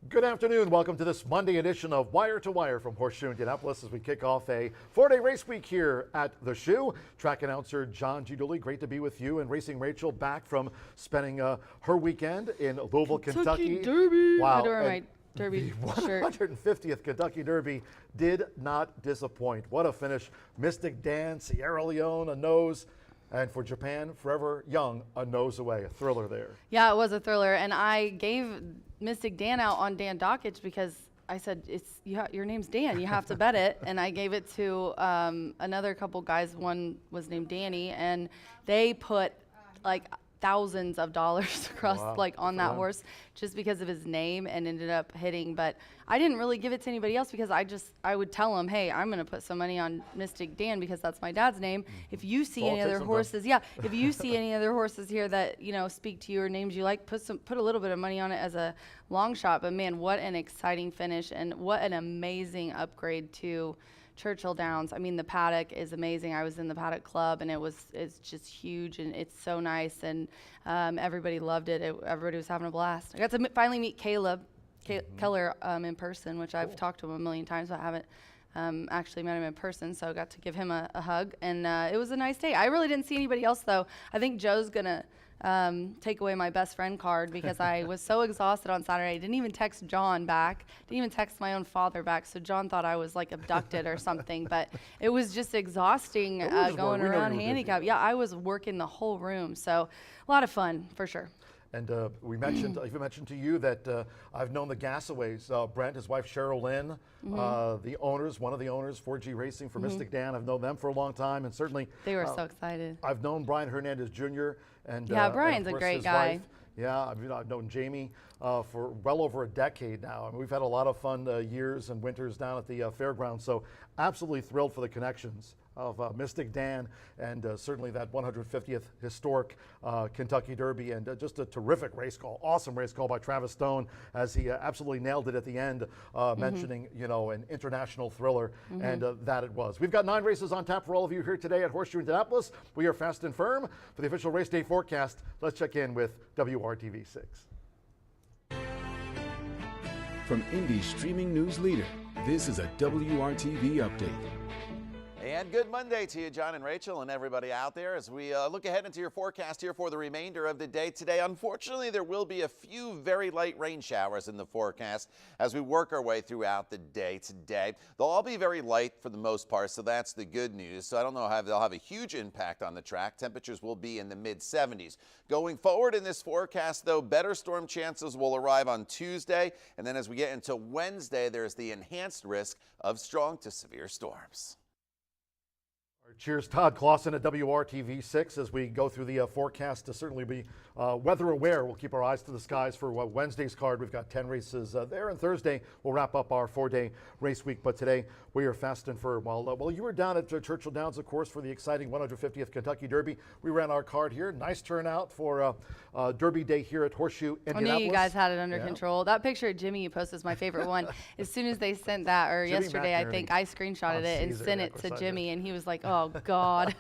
Good afternoon. Welcome to this Monday edition of Wire to Wire from Horseshoe Indianapolis as we kick off a 4-day race week here at the Shoe. Track announcer John G. Dooley, great to be with you, and Racing Rachel back from spending her weekend in Louisville, Kentucky. Derby. Wow. I don't my Derby the shirt. 150th Kentucky Derby did not disappoint. What a finish. Mystic Dan, Sierra Leone, a nose. And for Japan, Forever Young, a nose away. A thriller there. Yeah, it was a thriller. And I gave Mystic Dan out on Dan Dockage because I said, your name's Dan. You have to bet it. And I gave it to another couple guys. One was named Danny. And they put like thousands of dollars across on that horse just because of his name and ended up hitting. But I didn't really give it to anybody else because I would tell them, hey, I'm going to put some money on Mystic Dan because that's my dad's name. If you see any other horses, if you see any other horses here that, speak to you or names you like, put a little bit of money on it as a long shot. But man, what an exciting finish and what an amazing upgrade to Churchill Downs. I mean, the paddock is amazing. I was in the paddock club, and it's just huge, and it's so nice, and everybody loved it. Everybody was having a blast. I got to finally meet Keller in person, which I've talked to him a million times, but I haven't actually met him in person, so I got to give him a hug, and it was a nice day. I really didn't see anybody else, though. I think Joe's going to take away my best friend card because I was so exhausted on Saturday. I didn't even text John back. Didn't even text my own father back. So John thought I was like abducted or something. But it was just exhausting going around handicap. Yeah, I was working the whole room. So a lot of fun for sure. And we mentioned, I even mentioned to you that I've known the Gassaways, Brent, his wife Cheryl Lynn, the owners, one of the owners, 4G Racing for Mystic Dan. I've known them for a long time, and certainly they were so excited. I've known Brian Hernandez Jr. and Brian's and a great guy. Wife. Yeah, I've known Jamie for well over a decade now. I mean, we've had a lot of fun years and winters down at the fairgrounds. So absolutely thrilled for the connections of Mystic Dan and certainly that 150th historic Kentucky Derby, and just a terrific race call, awesome race call by Travis Stone as he absolutely nailed it at the end, mentioning an international thriller, and that it was. We've got 9 races on tap for all of you here today at Horseshoe Indianapolis. We are fast and firm for the official race day forecast. Let's check in with WRTV6. From Indy's streaming news leader, this is a WRTV update. And good Monday to you, John and Rachel and everybody out there as we look ahead into your forecast here for the remainder of the day today. Unfortunately, there will be a few very light rain showers in the forecast as we work our way throughout the day today. They'll all be very light for the most part, so that's the good news. So I don't know how they'll have a huge impact on the track. Temperatures will be in the mid-70s. Going forward in this forecast, though, better storm chances will arrive on Tuesday. And then as we get into Wednesday, there's the enhanced risk of strong to severe storms. Cheers, Todd Clausen at WRTV6 as we go through the forecast to certainly be weather aware. We'll keep our eyes to the skies for Wednesday's card. We've got 10 races there, and Thursday we'll wrap up our 4-day race week. But today we are fast and firm. Well, you were down at Churchill Downs, of course, for the exciting 150th Kentucky Derby. We ran our card here. Nice turnout for Derby Day here at Horseshoe Indianapolis. I knew you guys had it under control. That picture of Jimmy you posted is my favorite one. As soon as they sent that, or Jimmy yesterday I think, I screenshotted it and sent it to Jimmy, and he was like, oh, God.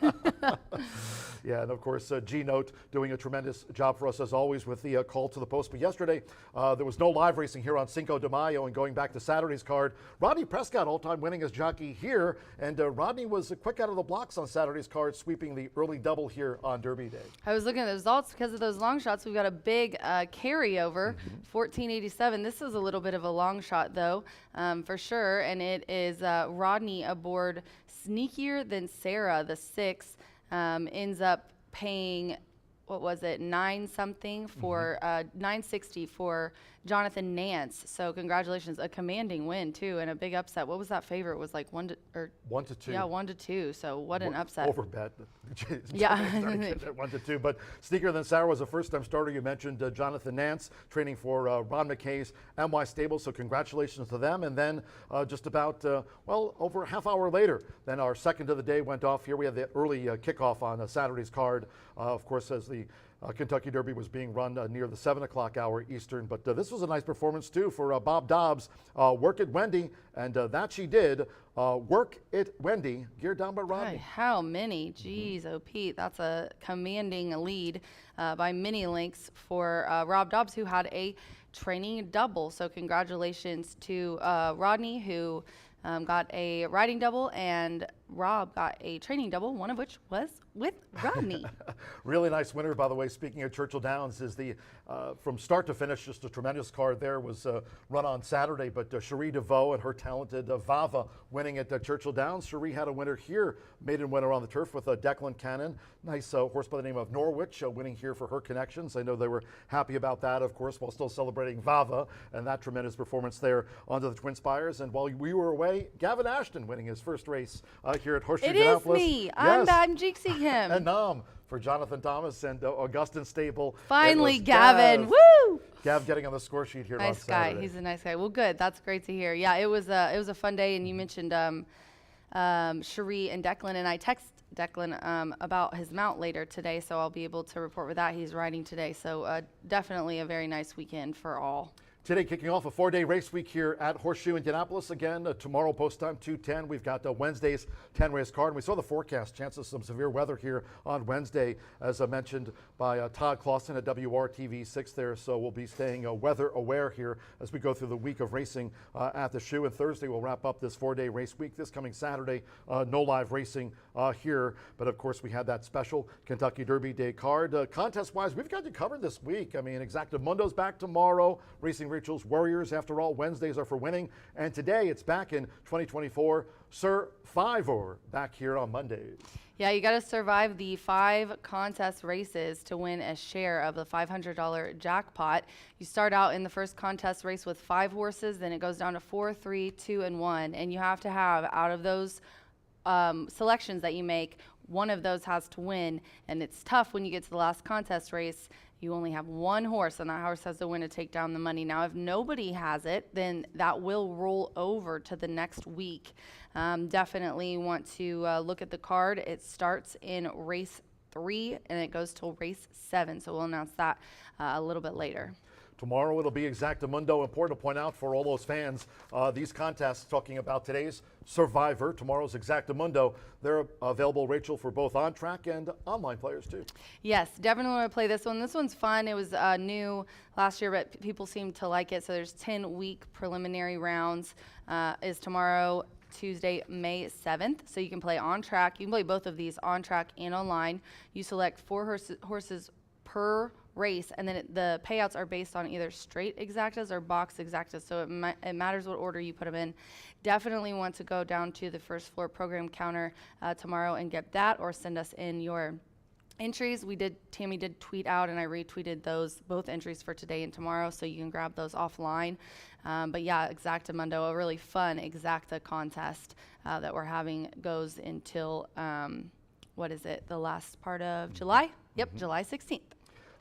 Yeah, and of course, G-Note doing a tremendous job for us as always with the call to the post. But yesterday, there was no live racing here on Cinco de Mayo, and going back to Saturday's card, Rodney Prescott, all-time winningest jockey here, and Rodney was quick out of the blocks on Saturday's card, sweeping the early double here on Derby Day. I was looking at the results because of those long shots. We've got a big carryover, 1487. This is a little bit of a long shot, though, for sure, and it is Rodney aboard Sneakier Than Sarah, the 6. Ends up paying, what was it, 9 something for 960 for Jonathan Nance. So congratulations, a commanding win too, and a big upset. What was that favorite? It was like 1 to 2. Yeah, 1 to 2. So what an upset. Over bet. Yeah. 1 to 2. But Sneaker Than Sarah was a first-time starter. You mentioned Jonathan Nance training for Ron McKay's MY Stable. So congratulations to them. And then just about over a half hour later, then our second of the day went off. Here we have the early kickoff on Saturday's card. Of course, as the The Kentucky Derby was being run near the 7 o'clock hour Eastern, but this was a nice performance too for Bob Dobbs. Work it, Wendy, and that she did. Work it, Wendy, geared down by Rodney. Hey, how many? Jeez, oh Pete, that's a commanding lead by many lengths for Rob Dobbs, who had a training double. So congratulations to Rodney, who got a riding double, and Rob got a training double, one of which was with Rodney. Really nice winner, by the way. Speaking of Churchill Downs, is the from start to finish, just a tremendous card there. Was run on Saturday, but Cherie DeVoe and her talented Vava winning at Churchill Downs. Cherie had a winner here, maiden winner on the turf with Declan Cannon. Nice horse by the name of Norwich winning here for her connections. I know they were happy about that, of course, while still celebrating Vava and that tremendous performance there onto the Twin Spires. And while we were away, Gavin Ashton winning his first race here at Horseshoe Indianapolis. It is me. Yes. I'm jinxing him. And Nom for Jonathan Thomas and Augustin Stable. Finally, It was Gavin. Gav. Woo! Gav getting on the score sheet here on Nice guy. Saturday. He's a nice guy. Well, good. That's great to hear. Yeah, it was a fun day, and you mentioned Cherie and Declan, and I text Declan about his mount later today, so I'll be able to report with that. He's riding today, so definitely a very nice weekend for all. Today kicking off a 4-day race week here at Horseshoe Indianapolis. Again, tomorrow post time 2:10. We've got Wednesday's 10-race card. And we saw the forecast, chances of some severe weather here on Wednesday, as mentioned by Todd Clausen at WRTV6 there. So we'll be staying weather aware here as we go through the week of racing at the shoe. And Thursday we'll wrap up this 4-day race week. This coming Saturday, no live racing here. But of course, we had that special Kentucky Derby Day card. Contest-wise, we've got you covered this week. I mean, Exactamundo's back tomorrow. Racing Rachel's Warriors, after all, Wednesdays are for winning. And today it's back in 2024. Survivor back here on Mondays. Yeah, you got to survive the 5 contest races to win a share of the $500 jackpot. You start out in the first contest race with 5 horses, then it goes down to 4, 3, 2, and 1. And you have to have, out of those selections that you make, one of those has to win. And it's tough when you get to the last contest race. You only have one horse, and that horse has to win to take down the money. Now, if nobody has it, then that will roll over to the next week. Definitely want to look at the card. It starts in race 3, and it goes till race 7. So we'll announce that a little bit later. Tomorrow it'll be Exactamundo. Important to point out for all those fans, these contests, talking about today's Survivor, tomorrow's Exactamundo, they're available, Rachel, for both on-track and online players too. Yes, definitely want to play this one. This one's fun. It was new last year, but people seem to like it. So there's 10-week preliminary rounds. Is tomorrow, Tuesday, May 7th. So you can play on track. You can play both of these on track and online. You select 4 horses per race, and then the payouts are based on either straight exactas or box exactas, so it matters what order you put them in. Definitely want to go down to the first floor program counter tomorrow and get that, or send us in your entries. Tammy did tweet out, and I retweeted both entries for today and tomorrow, so you can grab those offline. But yeah, Exactamundo, a really fun exacta contest that we're having, goes until the last part of July? Yep, July 16th.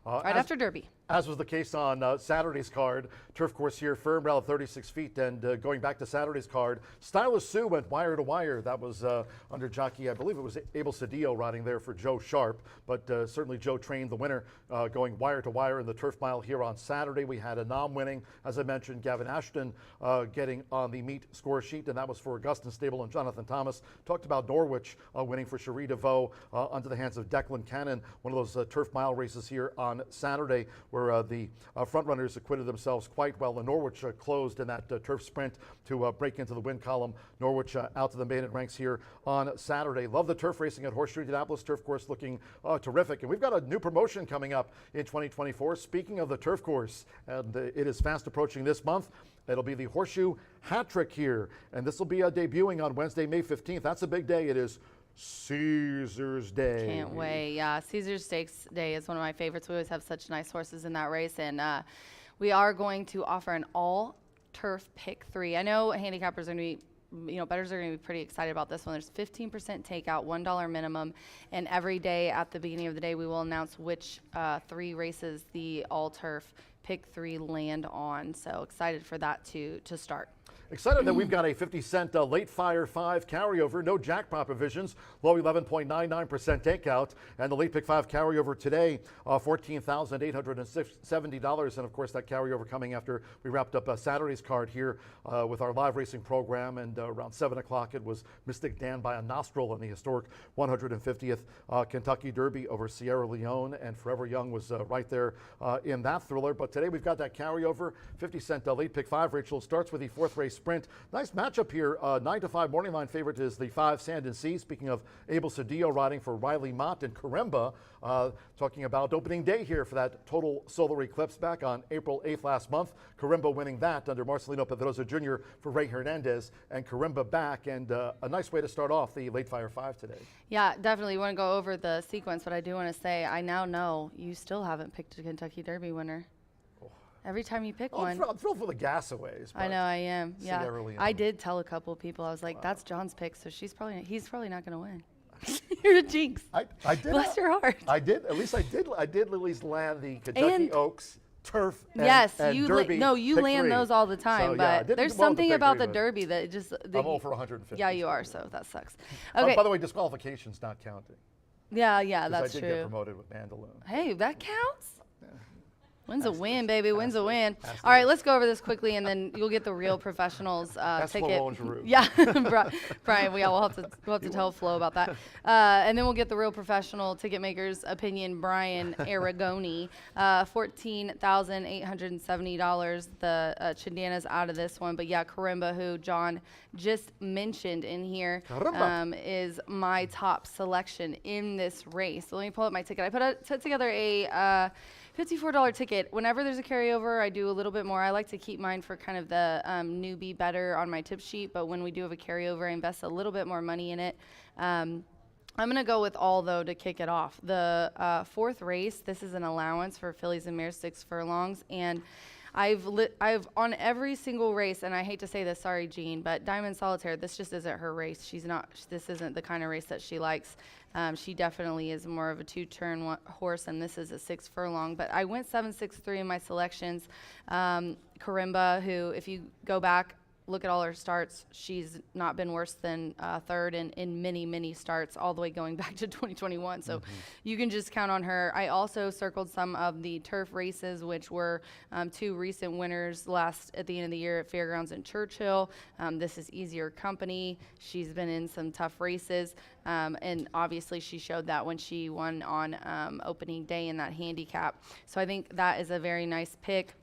Right after Derby. As was the case on Saturday's card, turf course here, firm rail 36 feet, and going back to Saturday's card, Stylish Sue went wire to wire. That was under jockey, I believe it was Abel Cedillo riding there for Joe Sharp, but certainly Joe trained the winner going wire to wire in the turf mile here on Saturday. We had a nom winning, as I mentioned, Gavin Ashton getting on the meet score sheet, and that was for Augustin Stable and Jonathan Thomas. Talked about Norwich winning for Cherie DeVoe under the hands of Declan Cannon, one of those turf mile races here on Saturday, where the front runners acquitted themselves quite well. And Norwich closed in that turf sprint to break into the win column. Norwich out to the maiden ranks here on Saturday. Love the turf racing at Horseshoe Indianapolis. Turf course looking terrific. And we've got a new promotion coming up in 2024. Speaking of the turf course, and it is fast approaching this month. It'll be the Horseshoe Hat Trick here. And this will be debuting on Wednesday, May 15th. That's a big day. It is Caesar's Day. Can't wait. Yeah, Caesar's Stakes Day is one of my favorites. We always have such nice horses in that race, and we are going to offer an all-turf pick 3. I know handicappers are going to be, bettors are going to be pretty excited about this one. There's 15% takeout, $1 minimum, and every day at the beginning of the day we will announce which 3 races the all-turf pick 3 land on. So excited for that to start. Excited that we've got a 50-cent late fire 5 carryover, no jackpot provisions, low 11.99% takeout, and the late pick 5 carryover today, $14,870. And of course, that carryover coming after we wrapped up Saturday's card here with our live racing program. And around 7 o'clock, it was Mystic Dan by a nostril in the historic 150th Kentucky Derby over Sierra Leone. And Forever Young was right there in that thriller. But today we've got that carryover, 50-cent late pick 5. Rachel starts with the 4th race sprint. Nice matchup here. 9-5 morning line favorite is the 5 Sand and Sea. Speaking of Abel Cedillo riding for Riley Mott and Carimba, talking about opening day here for that total solar eclipse back on April 8th last month. Carimba winning that under Marcelino Pedrosa Jr. for Ray Hernandez, and Carimba back, and a nice way to start off the late fire 5 today. Yeah, definitely. You want to go over the sequence, but I do want to say I now know you still haven't picked a Kentucky Derby winner. Every time you pick one. I'm thrilled for the Gasaways. I know I am. Yeah. Sierra Leone. I did tell a couple of people, I was like, that's John's pick, so he's probably not going to win. You're a jinx. I did. Bless your heart. I did. At least I did at least land the Kentucky And Oaks, Turf, and, yes, and you Derby. you pick land 3. those all the time, So, yeah, I but didn't there's do well with something pick about 3, the but Derby that just. I'm all for 150. Yeah, you are, so that sucks. Oh, Okay. by the way, disqualifications not counting. Yeah, 'Cause that's I did true. get promoted with Mandaloon. Hey, that counts. Win's a win, baby. Win's a win. All right, let's go over this quickly, and then you'll get the real professionals ticket. Yeah, Brian. We'll have to tell Flo about that, and then we'll get the real professional ticket makers opinion. Brian Aragoni, $14,870. The Chandana's out of this one, but yeah, Carimba, who John just mentioned in here, is my top selection in this race. So let me pull up my ticket. I put together a $54 ticket. Whenever there's a carryover, I do a little bit more. I like to keep mine for kind of the newbie better on my tip sheet, but when we do have a carryover, I invest a little bit more money in it. I'm going to go with all, though, to kick it off. The 4th race, this is an allowance for fillies and mares 6 furlongs, and I've on every single race, and I hate to say this, sorry, Jean, but Diamond Solitaire, this just isn't her race. This isn't the kind of race that she likes. She definitely is more of a 2-turn horse, and this is a 6 furlong. But I went 7-6-3 in my selections. Carimba, who, if you go back, look at all her starts, she's not been worse than 3rd in many starts, all the way going back to 2021. So you can just count on her. I also circled some of the turf races, which were 2 recent winners at the end of the year at Fairgrounds in Churchill. This is Easier Company. She's been in some tough races. And obviously she showed that when she won on opening day in that handicap. So I think that is a very nice pick.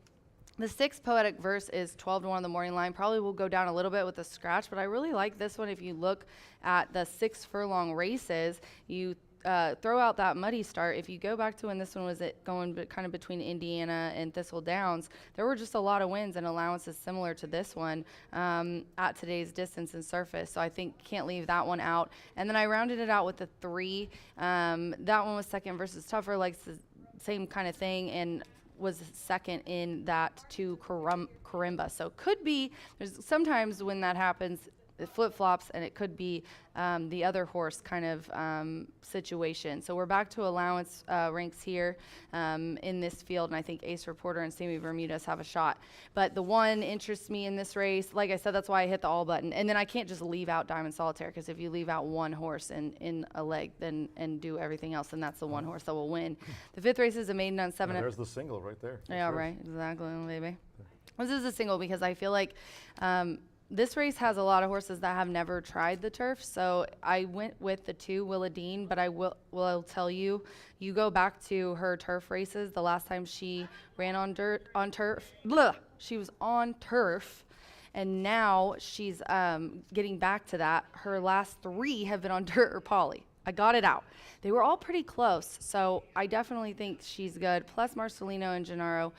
The 6th Poetic Verse is 12-1 on the morning line. Probably will go down a little bit with a scratch, but I really like this one. If you look at the 6 furlong races, you throw out that muddy start. If you go back to when this one was going kind of between Indiana and Thistle Downs, there were just a lot of wins and allowances similar to this one at today's distance and surface. So I think can't leave that one out. And then I rounded it out with the 3. That one was second versus tougher, like the same kind of thing, and was second in that to Carimba. So could be, there's sometimes when that happens, it flip-flops, and it could be the other horse kind of situation. So we're back to allowance ranks here in this field, and I think Ace Reporter and Sammy Bermudez have a shot. But the one interests me in this race. Like I said, that's why I hit the all button. And then I can't just leave out Diamond Solitaire, because if you leave out one horse in a leg and do everything else, then that's the one horse that will win. The 5th race is a maiden on 7. There's the single right there. Yeah, right. Exactly, baby. This is a single because I feel like this race has a lot of horses that have never tried the turf, so I went with the 2, Willa Dean, but I will tell you, you go back to her turf races, the last time she ran on turf, she was on turf, and now she's getting back to that. Her last 3 have been on dirt or poly. I got it out. They were all pretty close, so I definitely think she's good. Plus Marcelino and Gennaro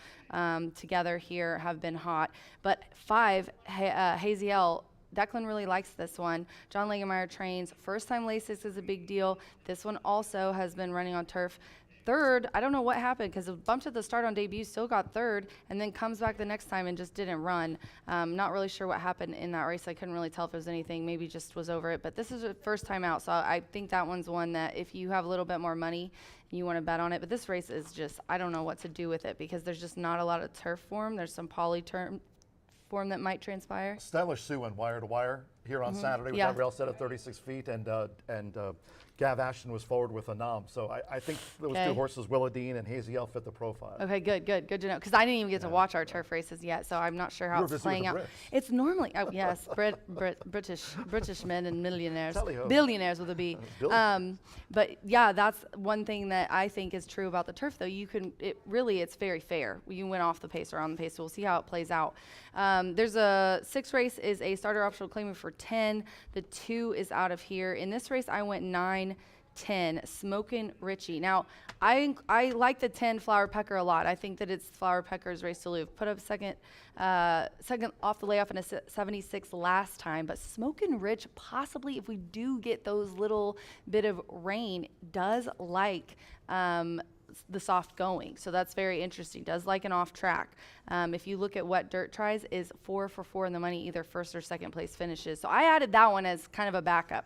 together here have been hot. But 5, Haziel, Declan really likes this one. John Langemeyer trains. First time Lasix is a big deal. This one also has been running on turf. 3rd, I don't know what happened, because it bumped at the start on debut, still got 3rd, and then comes back the next time and just didn't run. Not really sure what happened in that race. I couldn't really tell if it was anything. Maybe just was over it. But this is her first time out, so I think that one's one that if you have a little bit more money and you want to bet on it. But this race is just, I don't know what to do with it, because there's just not a lot of turf form. There's some poly form that might transpire? Stylish Sue went wire to wire here on Saturday with Yeah. that rail set at 36 feet, and Gav Ashton was forward with a nom. So I think those Okay. two horses, Willadine and Hazy Elf, fit the profile. Okay, good to know. Because I didn't even get to watch our turf races yet, so I'm not sure You how were it's busy with playing the out. Brits. It's normally, British men and millionaires, Tally-ho. billionaires with a B. Billionaires. But yeah, that's one thing that I think is true about the turf, though. It's very fair. You went off the pace or on the pace, so we'll see how it plays out. There's a 6 race is a starter optional claiming for 10. The 2 is out of here. In this race, I went 9. 10, Smokin' Richie. Now, I like the 10 Flower Pecker a lot. I think that it's Flower Pecker's race to lose. Put up second off the layoff in a 76 last time, but Smokin' Rich, possibly if we do get those little bit of rain, does like the soft going. So that's very interesting. Does like an off track. If you look at what Dirt tries, is 4 for 4 in the money, either first or second place finishes. So I added that one as kind of a backup.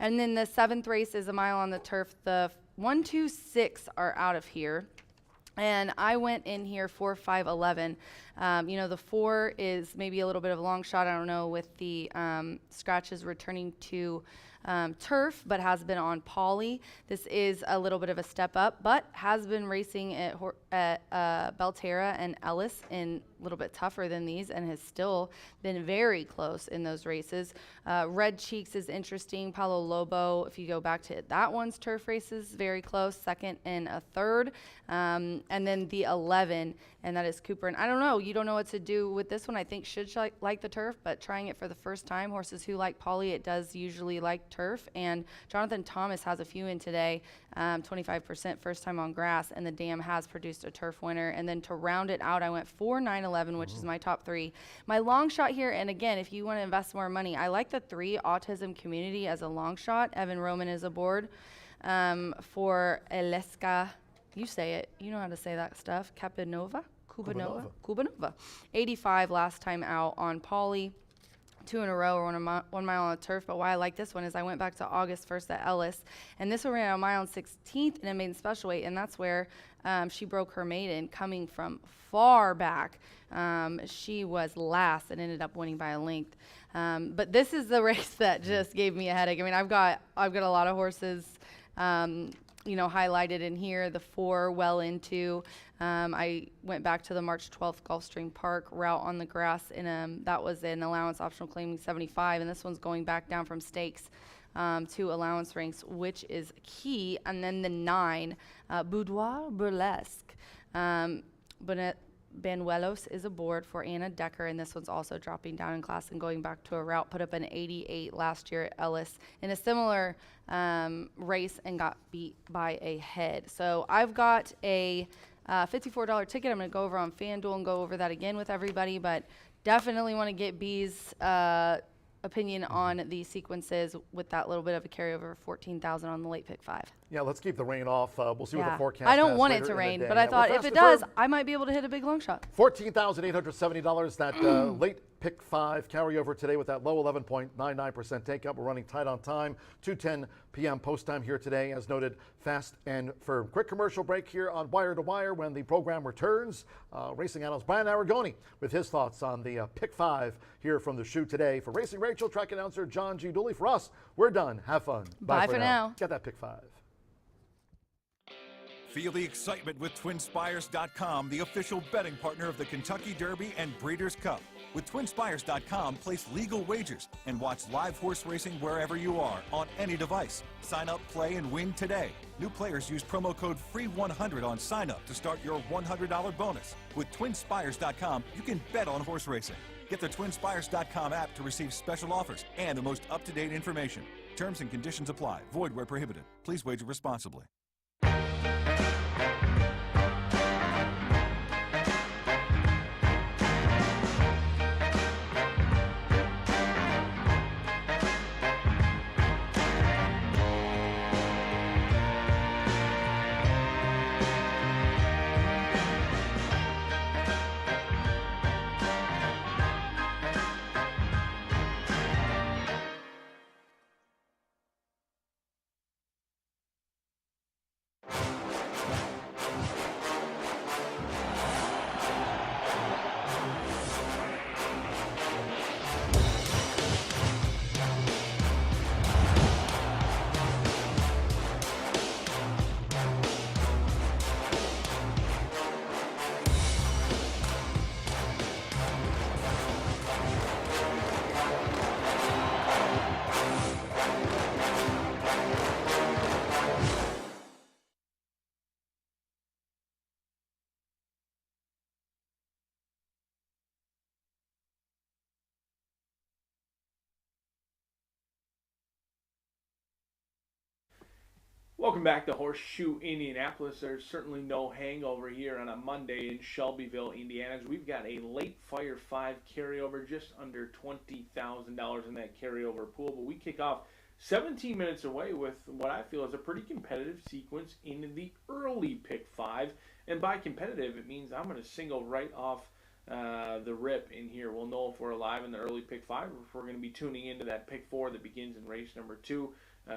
And then the 7th race is a mile on the turf. The 1, 2, 6 are out of here. And I went in here 4, 5, 11. The 4 is maybe a little bit of a long shot. I don't know, with the scratches returning to turf, but has been on poly. This is a little bit of a step up, but has been racing at Belterra and Ellis in a little bit tougher than these, and has still been very close in those races. Red Cheeks is interesting. Palo Lobo, if you go back to that one's turf races, very close, 2nd and a 3rd. And then the 11, and that is Cooper. And I don't know, you don't know what to do with this one. I think should like the turf, but trying it for the first time, horses who like poly, it does usually like turf. And Jonathan Thomas has a few in today, 25% first time on grass, and the Dam has produced a turf winner. And then to round it out, I went 4, 9, 11, which is my top 3. My long shot here, and again, if you want to invest more money, I like the 3 Autism Community as a long shot. Evan Roman is aboard for Eleska. You say it. You know how to say that stuff. Kubanova. 85 last time out on poly. 2 in a row, or 1 mile on the turf. But why I like this one is I went back to August 1st at Ellis, and this one ran a mile and 16th in a maiden special weight, and that's where she broke her maiden coming from far back. She was last and ended up winning by a length. But this is the race that just gave me a headache. I mean, I've got a lot of horses highlighted in here. The 4 well into. I went back to the March 12th Gulfstream Park route on the grass, and that was an allowance optional claiming 75, and this one's going back down from stakes to allowance ranks, which is key. And then the 9, Boudoir Burlesque. Banuelos is aboard for Anna Decker, and this one's also dropping down in class and going back to a route. Put up an 88 last year at Ellis in a similar race and got beat by a head. So I've got a $54 ticket. I'm going to go over on FanDuel and go over that again with everybody, but definitely want to get B's opinion on the sequences with that little bit of a carryover, 14,000 on the late pick 5. Yeah, let's keep the rain off. We'll see what the forecast I don't has want it later to in the rain, day. but I Yeah, thought we're if fast it and does, firm. I might be able to hit a big long shot. $14,870. That late pick 5 carryover today with that low 11.99% take up. We're running tight on time. 2:10 p.m. post time here today, as noted, fast and firm. Quick commercial break here on Wire to Wire. When the program returns, racing analyst Brian Aragoni with his thoughts on the pick 5 here from the shoe today. For Racing Rachel, track announcer John G. Dooley. For us, we're done. Have fun. Bye for now. Get that pick 5. Feel the excitement with TwinSpires.com, the official betting partner of the Kentucky Derby and Breeders' Cup. With TwinSpires.com, place legal wagers and watch live horse racing wherever you are on any device. Sign up, play, and win today. New players use promo code FREE100 on sign up to start your $100 bonus. With TwinSpires.com, you can bet on horse racing. Get the TwinSpires.com app to receive special offers and the most up-to-date information. Terms and conditions apply. Void where prohibited. Please wager responsibly. Welcome back to Horseshoe Indianapolis. There's certainly no hangover here on a Monday in Shelbyville, Indiana. We've got a late Fire 5 carryover, just under $20,000 in that carryover pool. But we kick off 17 minutes away with what I feel is a pretty competitive sequence in the early pick 5. And by competitive, it means I'm going to single right off the rip in here. We'll know if we're alive in the early pick 5 or if we're going to be tuning into that pick 4 that begins in race number 2.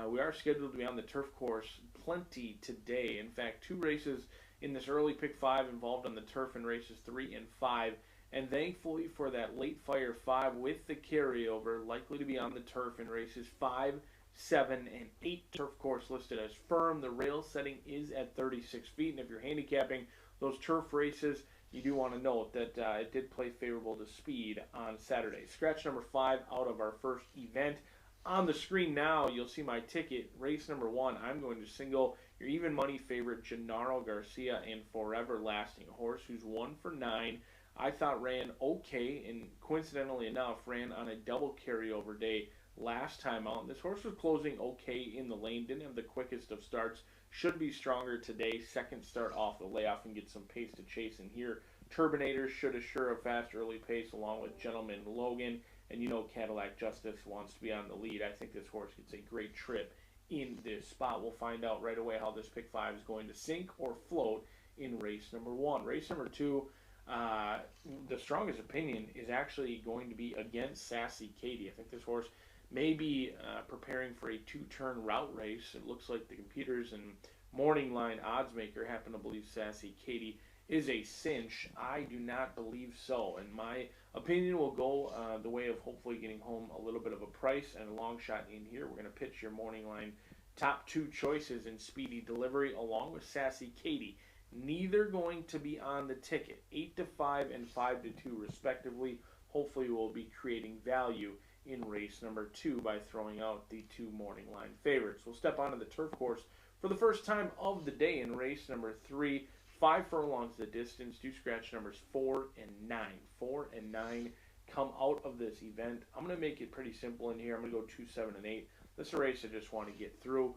We are scheduled to be on the turf course plenty today. In fact, 2 races in this early pick 5 involved on the turf in races 3 and 5. And thankfully for that late Fire 5 with the carryover, likely to be on the turf in races 5, 7, and 8. Turf course listed as firm. The rail setting is at 36 feet. And if you're handicapping those turf races, you do want to note that it did play favorable to speed on Saturday. Scratch number 5 out of our first event. On the screen now, you'll see my ticket. Race number 1, I'm going to single your even money favorite, Gennaro Garcia, and Forever Lasting, a horse who's 1 for 9. I thought ran okay, and coincidentally enough, ran on a double carryover day last time out. This horse was closing okay in the lane, didn't have the quickest of starts, should be stronger today. Second start off the layoff and get some pace to chase in here. Turbinator should assure a fast early pace along with Gentleman Logan. And you know Cadillac Justice wants to be on the lead. I think this horse gets a great trip in this spot. We'll find out right away how this pick 5 is going to sink or float in race number 1. Race number 2, the strongest opinion is actually going to be against Sassy Katie. I think this horse may be preparing for a 2-turn route race. It looks like the computers and morning line odds maker happen to believe Sassy Katie is a cinch. I do not believe so, and my opinion will go the way of hopefully getting home a little bit of a price and a long shot in here. We're going to pitch your morning line top 2 choices in speedy delivery along with Sassy Katie. Neither going to be on the ticket. 8-5 and 5-2 respectively. Hopefully we'll be creating value in race number 2 by throwing out the 2 morning line favorites. We'll step onto the turf course for the first time of the day in race number 3. 5 furlongs the distance. Do scratch numbers 4 and 9. 4 and 9 come out of this event. I'm going to make it pretty simple in here. I'm going to go 2, 7, and 8. This is a race I just want to get through.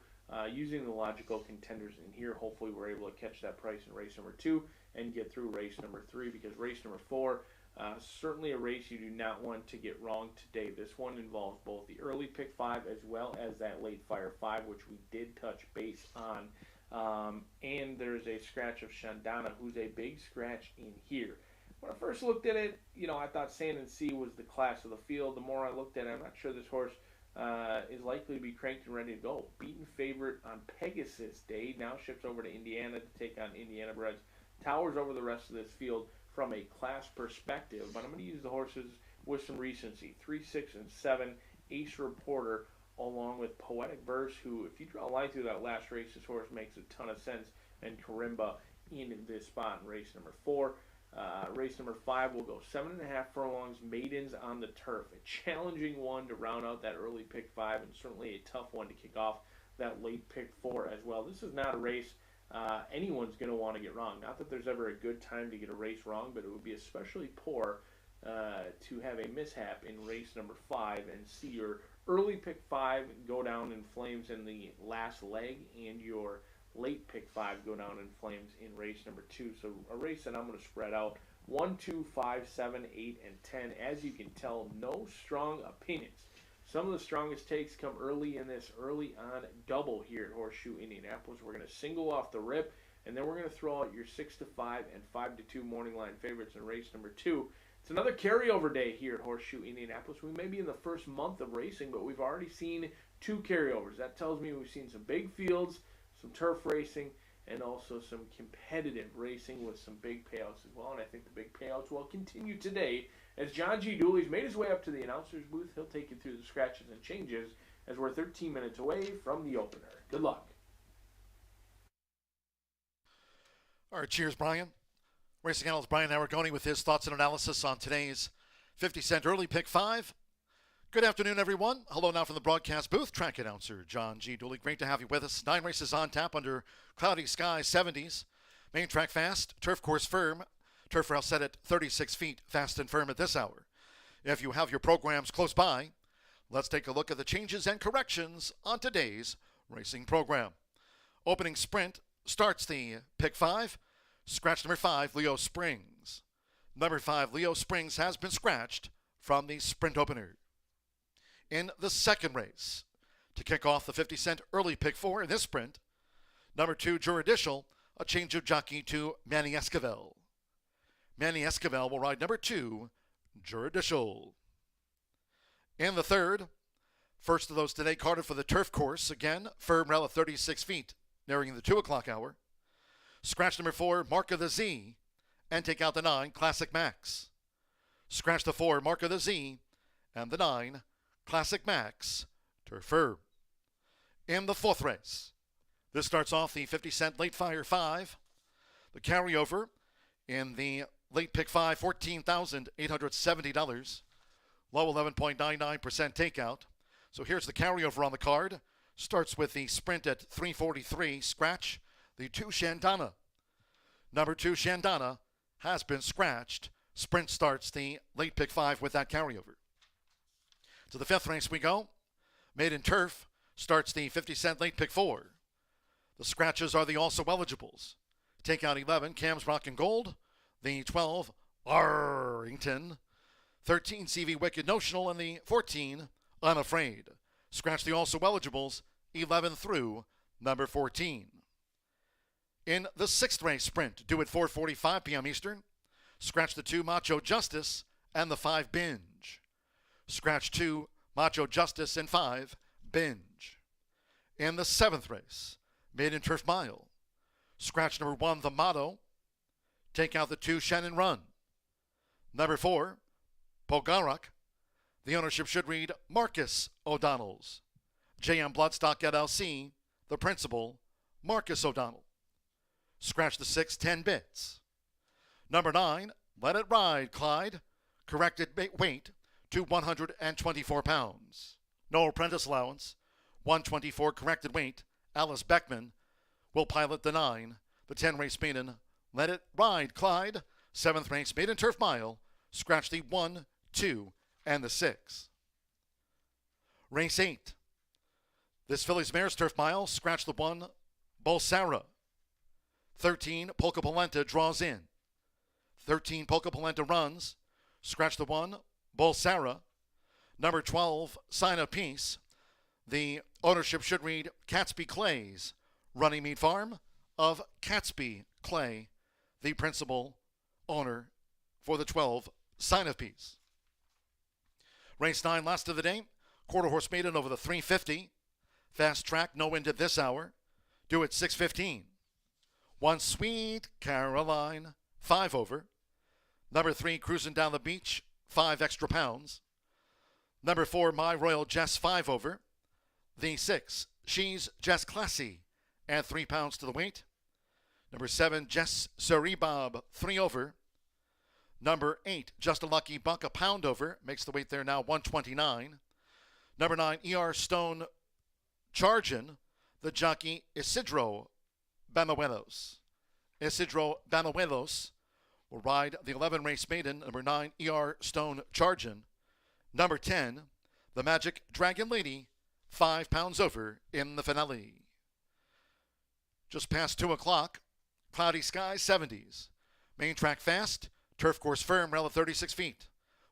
Using the logical contenders in here, hopefully we're able to catch that price in race number 2 and get through race number 3, because race number 4, certainly a race you do not want to get wrong today. This one involves both the early pick 5 as well as that late Fire 5, which we did touch base on. And there's a scratch of Shandana, who's a big scratch in here. When I first looked at it, I thought Sand and Sea was the class of the field. The more I looked at it, I'm not sure this horse is likely to be cranked and ready to go. Beaten favorite on Pegasus Day, now ships over to Indiana to take on Indiana Breds. Towers over the rest of this field from a class perspective, but I'm going to use the horses with some recency. 3, 6, and 7, Ace Reporter, along with Poetic Verse, who, if you draw a line through that last race, this horse makes a ton of sense, and Karimba in this spot in race number 4. Race number 5 will go 7.5 furlongs, maidens on the turf. A challenging one to round out that early pick 5, and certainly a tough one to kick off that late pick 4 as well. This is not a race anyone's going to want to get wrong. Not that there's ever a good time to get a race wrong, but it would be especially poor to have a mishap in race number 5 and see your early pick 5 go down in flames in the last leg, and your late pick 5 go down in flames in race number 2. So a race that I'm going to spread out 1, 2, 5, 7, 8, and 10. As you can tell, no strong opinions. Some of the strongest takes come early in this early on double here at Horseshoe Indianapolis. We're going to single off the rip, and then we're going to throw out your 6-5 and 5-2 morning line favorites in race number 2. It's another carryover day here at Horseshoe Indianapolis. We may be in the first month of racing, but we've already seen 2 carryovers. That tells me we've seen some big fields, some turf racing, and also some competitive racing with some big payouts as well. And I think the big payouts will continue today as John G. Dooley's made his way up to the announcer's booth. He'll take you through the scratches and changes as we're 13 minutes away from the opener. Good luck. All right, cheers, Brian. Racing analyst Brian Aragoni with his thoughts and analysis on today's 50-cent early pick 5. Good afternoon, everyone. Hello now from the broadcast booth. Track announcer John G. Dooley. Great to have you with us. 9 races on tap under cloudy skies, 70s. Main track fast, turf course firm. Turf rail set at 36 feet, fast and firm at this hour. If you have your programs close by, let's take a look at the changes and corrections on today's racing program. Opening sprint starts the pick 5. Scratch number 5, Leo Springs. Number 5, Leo Springs, has been scratched from the sprint opener. In the second race, to kick off the 50-cent early pick 4 in this sprint, number 2, Juridical, a change of jockey to Manny Esquivel. Manny Esquivel will ride number 2, Juridical. In the third, first of those today, carded for the turf course. Again, firm rail at 36 feet, nearing the 2 o'clock hour. Scratch number 4, Mark of the Z, and take out the 9, Classic Max. Scratch the 4, Mark of the Z, and the 9, Classic Max, turf firm. In the fourth race, this starts off the 50-cent late fire 5. The carryover in the late pick 5, $14,870. Low 11.99% takeout. So here's the carryover on the card. Starts with the sprint at 343. Scratch the 2 Shandana. Number 2 Shandana has been scratched. Sprint starts the late pick 5 with that carryover. To the fifth race we go. Maiden Turf starts the 50-cent late pick 4. The scratches are the also eligibles. Take out 11, Cam's Rock and Gold. The 12, Arrington. 13, CV Wicked Notional. And the 14, Unafraid. Scratch the also eligibles, 11 through number 14. In the sixth race sprint, due at 4:45 p.m. Eastern, scratch the 2, Macho Justice, and the 5, Binge. Scratch 2, Macho Justice, and 5, Binge. In the seventh race, Maiden Turf Mile, scratch number 1, The Motto. Take out the 2, Shannon Run. Number 4, Pogarak. The ownership should read Marcus O'Donnell's. JM Bloodstock LLC, the principal, Marcus O'Donnell. Scratch the 6, 10 bits. Number 9, Let It Ride, Clyde. Corrected weight to 124 pounds. No apprentice allowance. 124 corrected weight. Alice Beckman will pilot the 9. The 10 race maiden, Let It Ride, Clyde. 7th race Maiden Turf Mile. Scratch the 1, 2, and the 6. Race 8. This Phillies Mares Turf Mile. Scratch the 1, Bolsara. 13, Polka Polenta draws in. 13, Polka Polenta runs. Scratch the 1, Bolsara. Number 12, Sign of Peace. The ownership should read Catsby Clays, Runnymede Farm of Catsby Clay, the principal owner for the 12, Sign of Peace. Race 9, last of the day. Quarter horse maiden over the 350. Fast track, no wind at this hour. Due at 6:15. 1, Sweet Caroline, 5 over. Number 3, Cruising Down the Beach, 5 extra pounds. Number 4, My Royal Jess, 5 over. The 6, She's Jess Classy, add 3 pounds to the weight. Number 7, Jess Bob, 3 over. Number 8, Just a Lucky Buck, a pound over, makes the weight there now 129. Number 9, ER Stone Chargin, the jockey Isidro Banuelos. Isidro Banuelos will ride the 11 race maiden, number 9, ER Stone Chargin. Number 10, the Magic Dragon Lady, 5 pounds over in the finale. Just past 2 o'clock, cloudy skies, 70s. Main track fast, turf course firm, rail at 36 feet.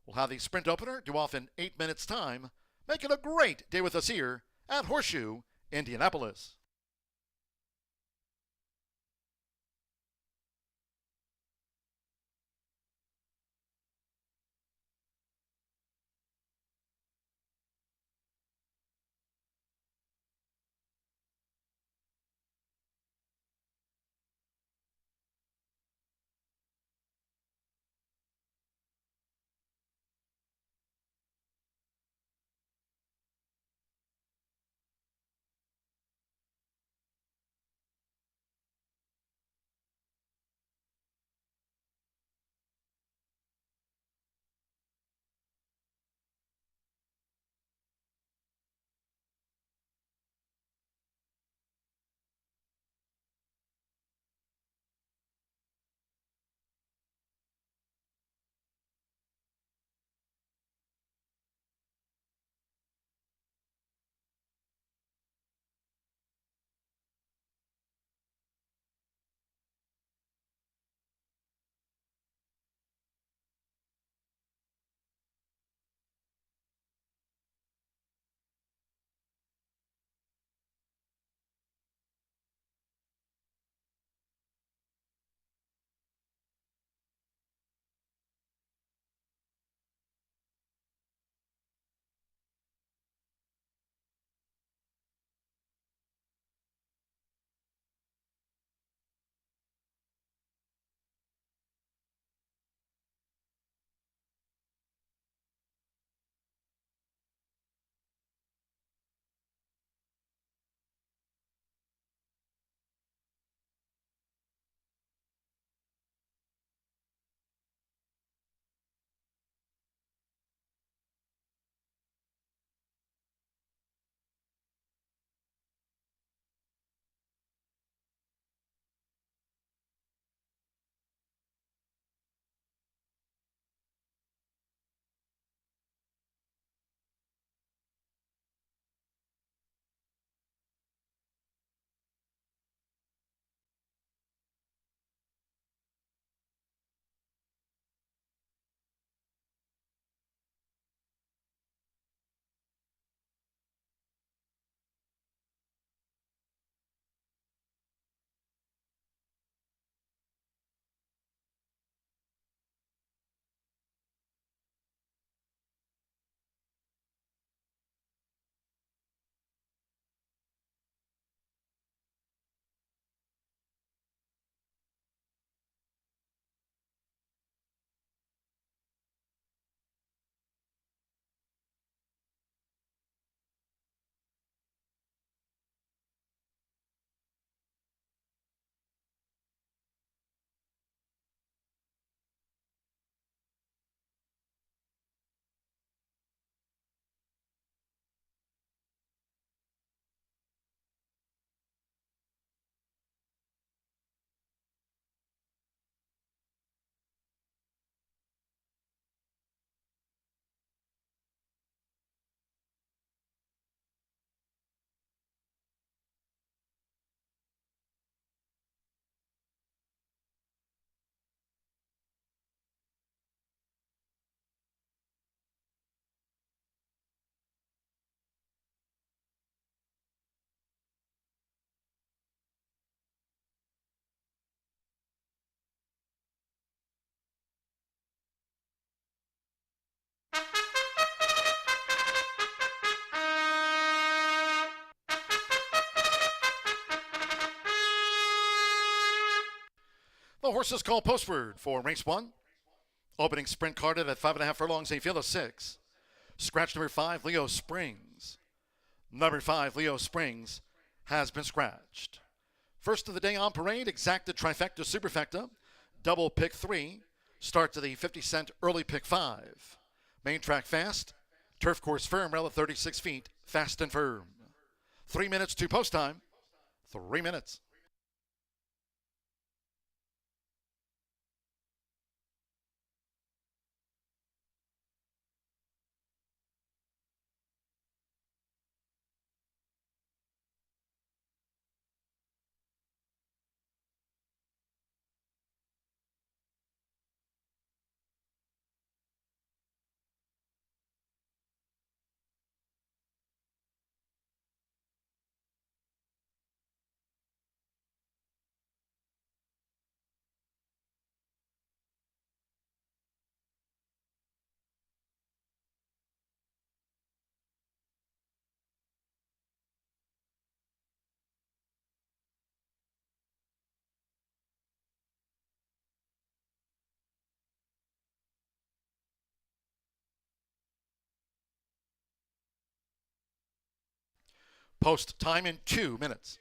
We'll have the sprint opener due off in 8 minutes' time. Make it a great day with us here at Horseshoe, Indianapolis. The horses called postward for race 1. Opening sprint carded at 5.5 furlongs, a field of 6. Scratch number 5, Leo Springs. Number 5, Leo Springs, has been scratched. First of the day on parade, exacta, trifecta, superfecta, double pick 3, start to the 50-cent early pick 5. Main track fast, turf course firm, rail at 36 feet, fast and firm. 3 minutes to post time, 3 minutes. Post time in 2 minutes.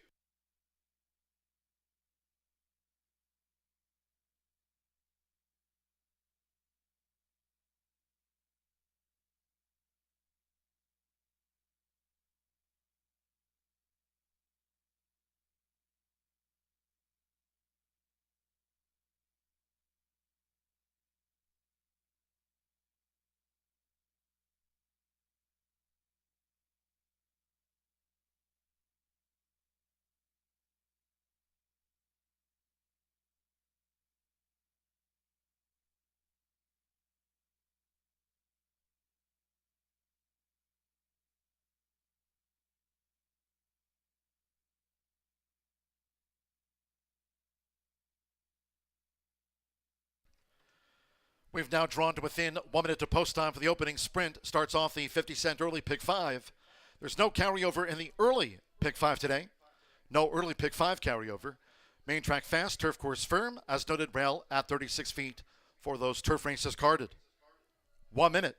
We've now drawn to within 1 minute to post time for the opening sprint. Starts off the 50-cent early pick 5. There's no carryover in the early pick 5 today. No early pick 5 carryover. Main track fast, turf course firm. As noted, rail at 36 feet for those turf races carded. 1 minute.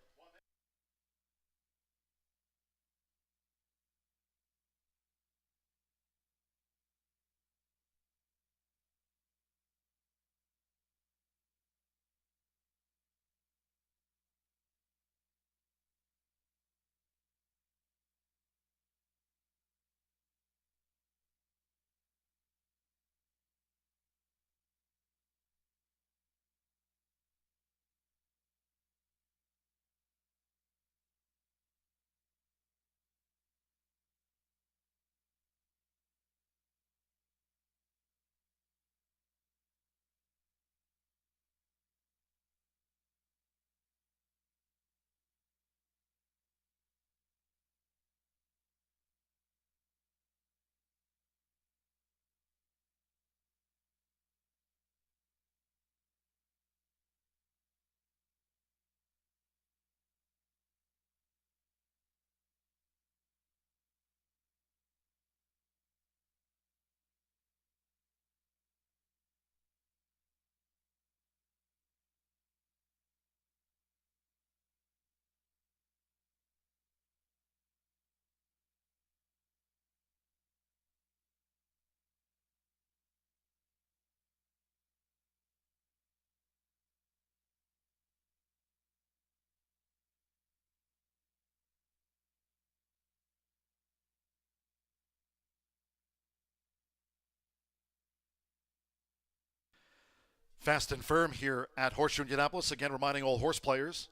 Fast and firm here at Horseshoe Indianapolis. Again, reminding all horse players,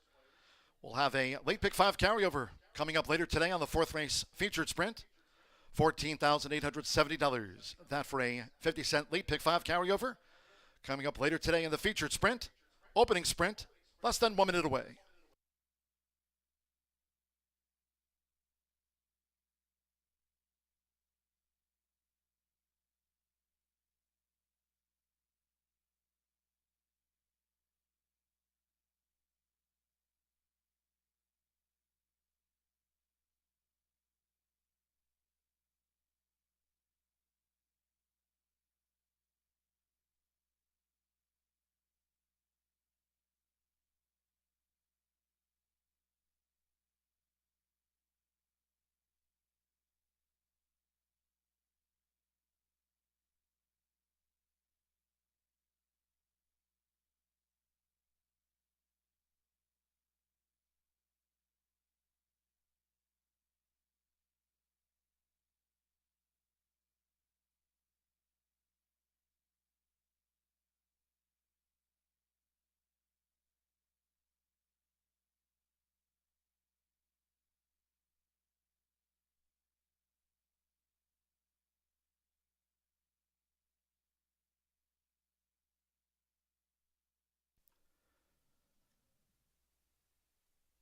we'll have a late pick 5 carryover coming up later today on the 4th race featured sprint. $14,870. That for a 50-cent late pick 5 carryover. Coming up later today in the featured sprint. Opening sprint, less than 1 minute away.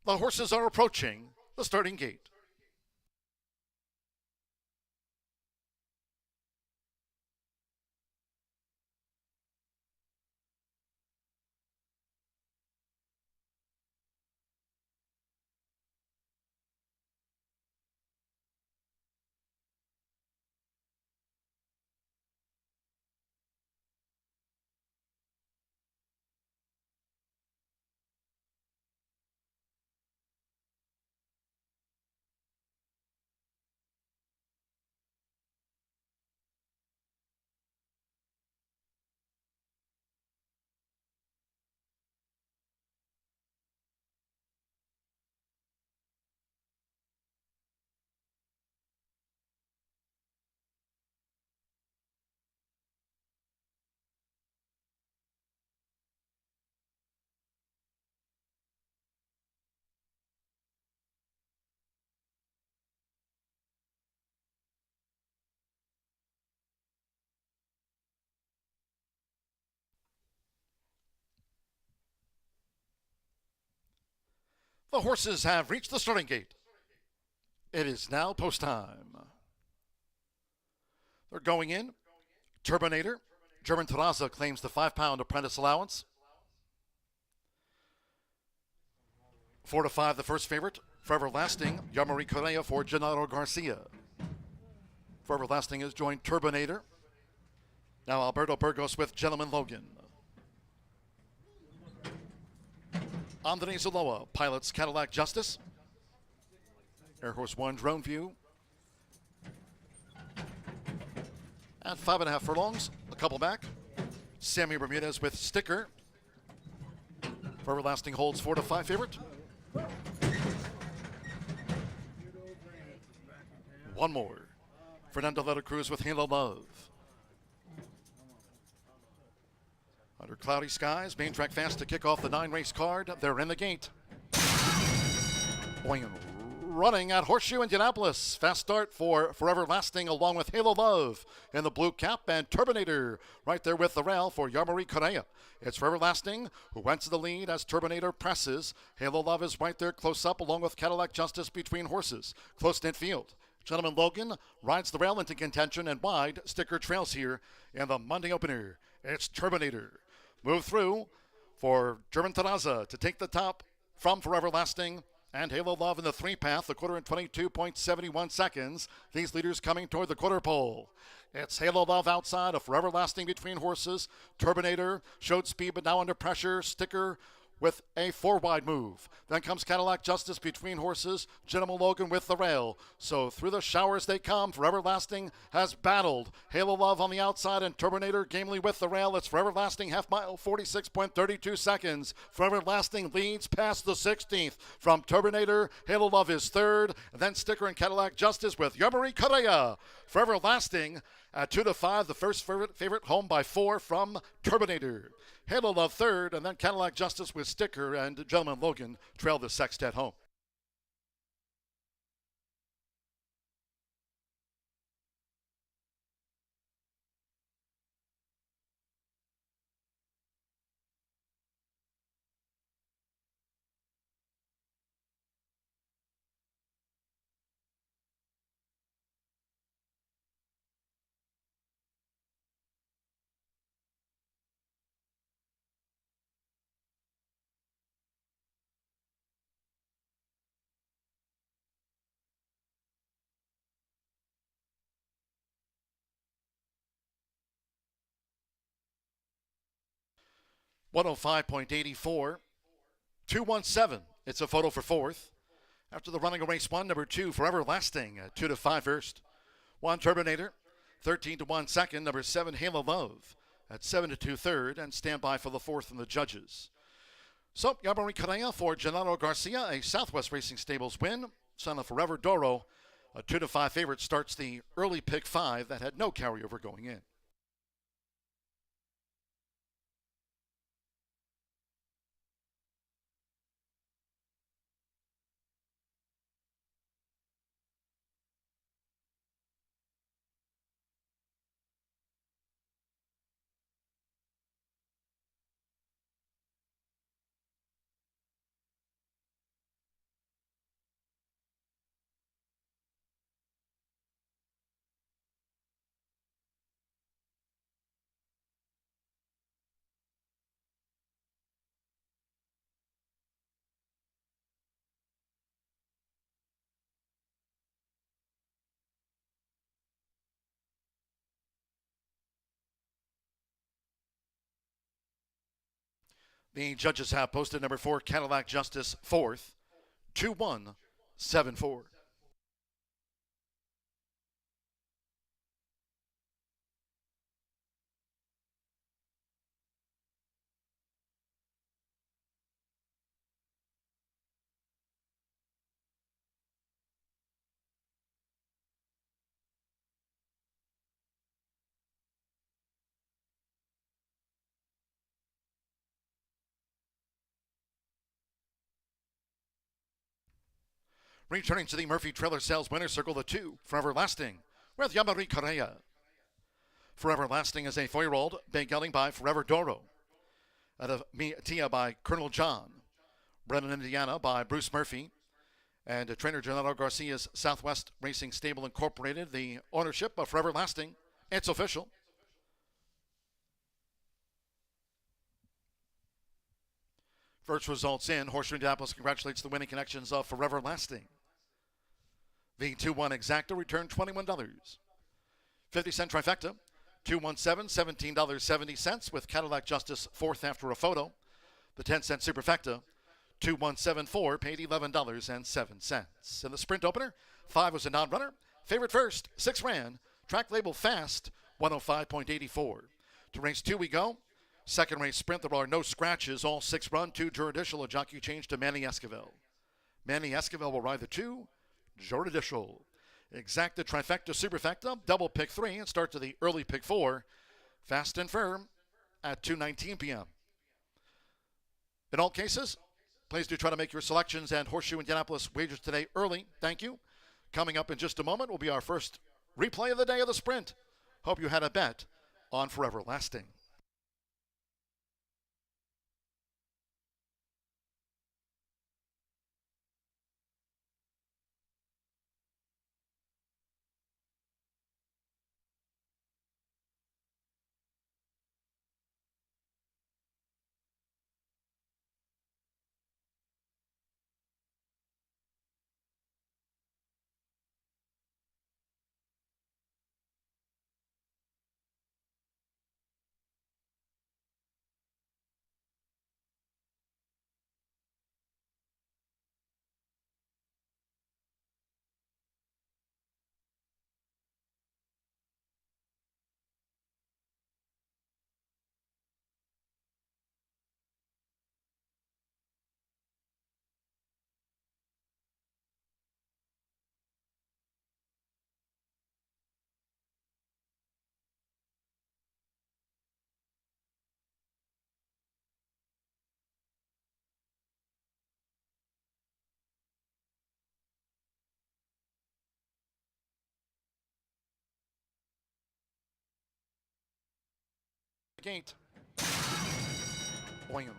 The horses are approaching the starting gate. The horses have reached the starting gate. It is now post time. They're going in. Turbinator. German Terraza claims the 5-pound apprentice allowance. 4 to 5, the first favorite. Forever Lasting, Yamari Correa for Gennaro Garcia. Forever Lasting has joined Turbinator. Now Alberto Burgos with Gentleman Logan. Andres Ulloa pilots Cadillac Justice. Air Horse 1 drone view. At 5.5 furlongs, a couple back. Sammy Bermudez with Sticker. Forever Lasting holds 4 to 5 favorite. One more. Fernando Letta Cruz with Halo Love. Under cloudy skies, main track fast to kick off the 9-race card. They're in the gate. Boing, running at Horseshoe Indianapolis. Fast start for Forever Lasting along with Halo Love in the blue cap, and Turbinator right there with the rail for Yamari Correa. It's Forever Lasting who went to the lead as Turbinator presses. Halo Love is right there close up along with Cadillac Justice between horses. Close knit field. Gentleman Logan rides the rail into contention and wide. Sticker trails here in the Monday opener. It's Turbinator. Move through for German Terraza to take the top from Forever Lasting and Halo Love in the 3-path, the quarter in 22.71 seconds. These leaders coming toward the quarter pole. It's Halo Love outside, a Forever Lasting between horses. Turbinator showed speed but now under pressure. Sticker with a 4-wide move. Then comes Cadillac Justice between horses. Gentleman Logan with the rail. So through the showers they come. Forever Lasting has battled. Halo Love on the outside and Turbinator gamely with the rail. It's Forever Lasting half mile, 46.32 seconds. Forever Lasting leads past the 16th. From Turbinator, Halo Love is third. And then Sticker and Cadillac Justice with Yamari Correa. Forever Lasting at 2 to 5, the first favorite home by 4 from Turbinator. Halo Love third, and then Cadillac Justice with Sticker and Gentleman Logan trail the sextet home. .105.84, 217. It's a photo for fourth. After the running of race 1, number 2, Forever Lasting, 2 to 5 first. 1 Turbinator, 13 to 1 second. Number 7, Halo Love at 7 to 2 third, and standby for the fourth from the judges. So, Yamari Correa for Gennaro Garcia, a Southwest Racing Stables win. Son of Forever Doro, a 2 to 5 favorite, starts the early pick 5 that had no carryover going in. The judges have posted number 4, Cadillac Justice, fourth, 2-1-7-4. Returning to the Murphy Trailer Sales winner's circle, the 2, Forever Lasting, with Yamari Correa. Forever Lasting is a 4-year-old, big gelding by Forever Doro. Out of Tia by Colonel John. Bred in Indiana by Bruce Murphy. And trainer Gennaro Garcia's Southwest Racing Stable Incorporated, the ownership of Forever Lasting. It's official. First results in. Horseshoe Indianapolis congratulates the winning connections of Forever Lasting. The 2-1 exacta returned $21. 50-cent trifecta, 217, $17.70 with Cadillac Justice fourth after a photo. The 10-cent superfecta, 2174, paid $11.07. In the sprint opener, 5 was a non-runner. Favorite first, 6 ran. Track label fast, 105.84. To race 2 we go. Second race sprint, there are no scratches. All 6 run, 2 judicial. A jockey change to Manny Esquivel. Manny Esquivel will ride the 2. Judicial. Exacta, trifecta, superfecta, double pick 3, and start to the early pick 4. Fast and firm at 2:19 p.m. In all cases, please do try to make your selections and Horseshoe Indianapolis wagers today early. Thank you. Coming up in just a moment will be our first replay of the day of the sprint. Hope you had a bet on Forever Lasting. Gate. Going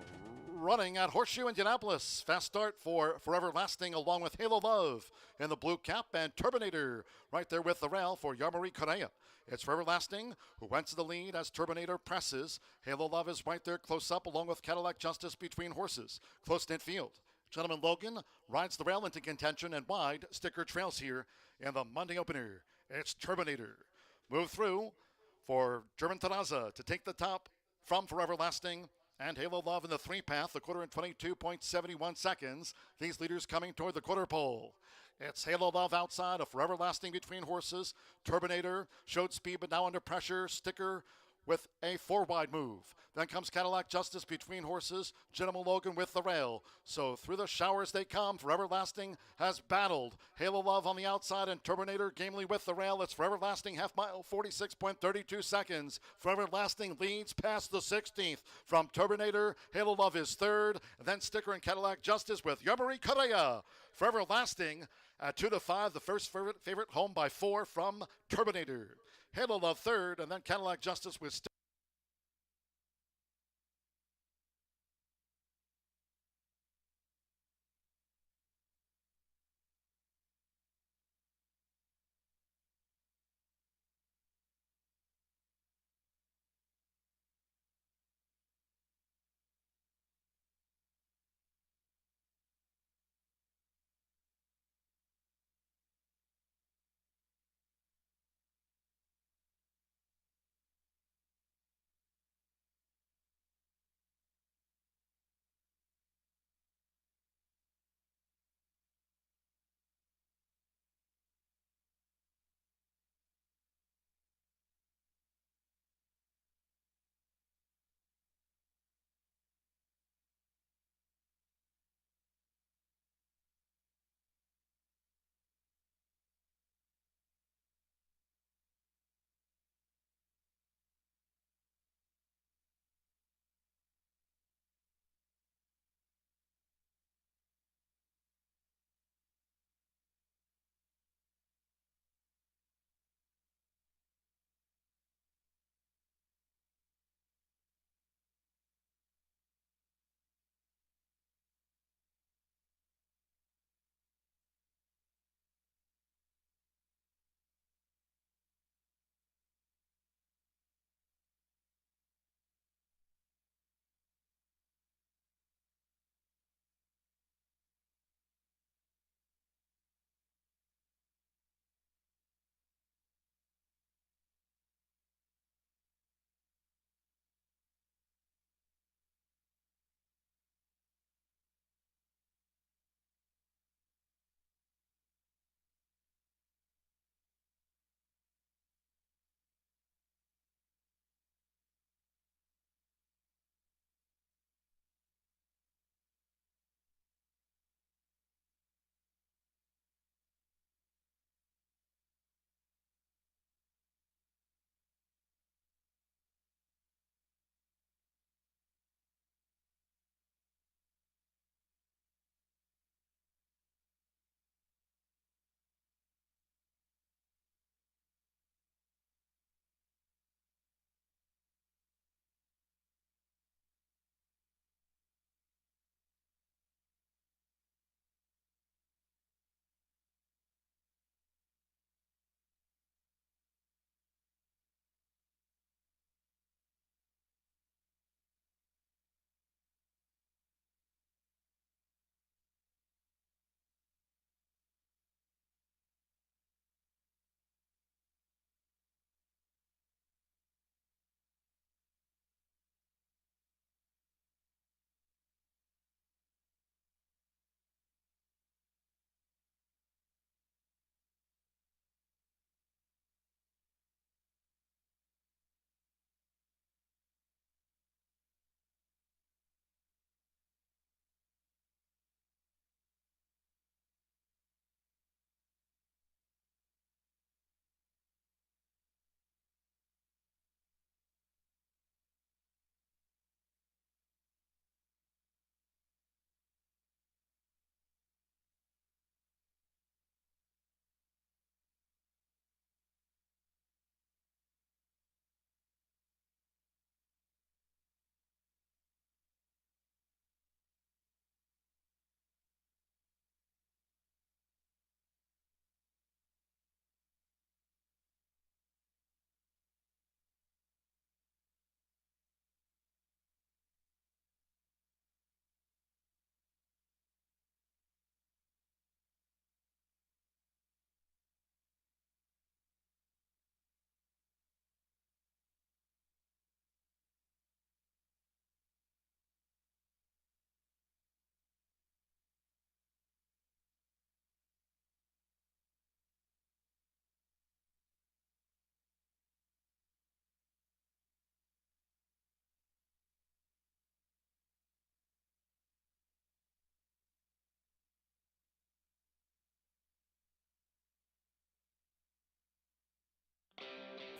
running at Horseshoe Indianapolis. Fast start for Forever Lasting along with Halo Love in the blue cap and Turbinator right there with the rail for Yamari Correa. It's Forever Lasting who went to the lead as Turbinator presses. Halo Love is right there close up along with Cadillac Justice between horses. Close knit field. Gentleman Logan rides the rail into contention and wide. Sticker trails here in the Monday opener. It's Turbinator. Move through for German Terraza to take the top from Forever Lasting and Halo Love in the 3-path, the quarter in 22.71 seconds. These leaders coming toward the quarter pole. It's Halo Love outside, a Forever Lasting between horses. Turbinator showed speed but now under pressure. Sticker with a 4-wide move. Then comes Cadillac Justice between horses. Gentleman Logan with the rail. So through the showers they come. Forever Lasting has battled. Halo Love on the outside and Turbinator gamely with the rail. It's Forever Lasting half mile, 46.32 seconds. Forever Lasting leads past the 16th from Turbinator. Halo Love is third. And then Sticker and Cadillac Justice with Yamari Correa. Forever Lasting at 2-5. The first favorite home by 4 from Turbinator. Halo Love third, and then Cadillac Justice with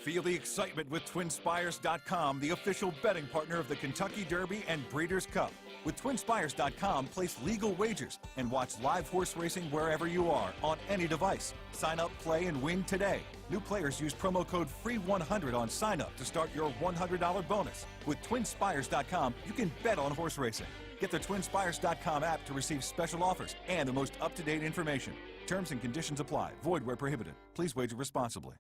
Feel the excitement with TwinSpires.com, the official betting partner of the Kentucky Derby and Breeders' Cup. With TwinSpires.com, place legal wagers and watch live horse racing wherever you are on any device. Sign up, play, and win today. New players use promo code FREE100 on sign up to start your $100 bonus. With TwinSpires.com, you can bet on horse racing. Get the TwinSpires.com app to receive special offers and the most up-to-date information. Terms and conditions apply. Void where prohibited. Please wager responsibly.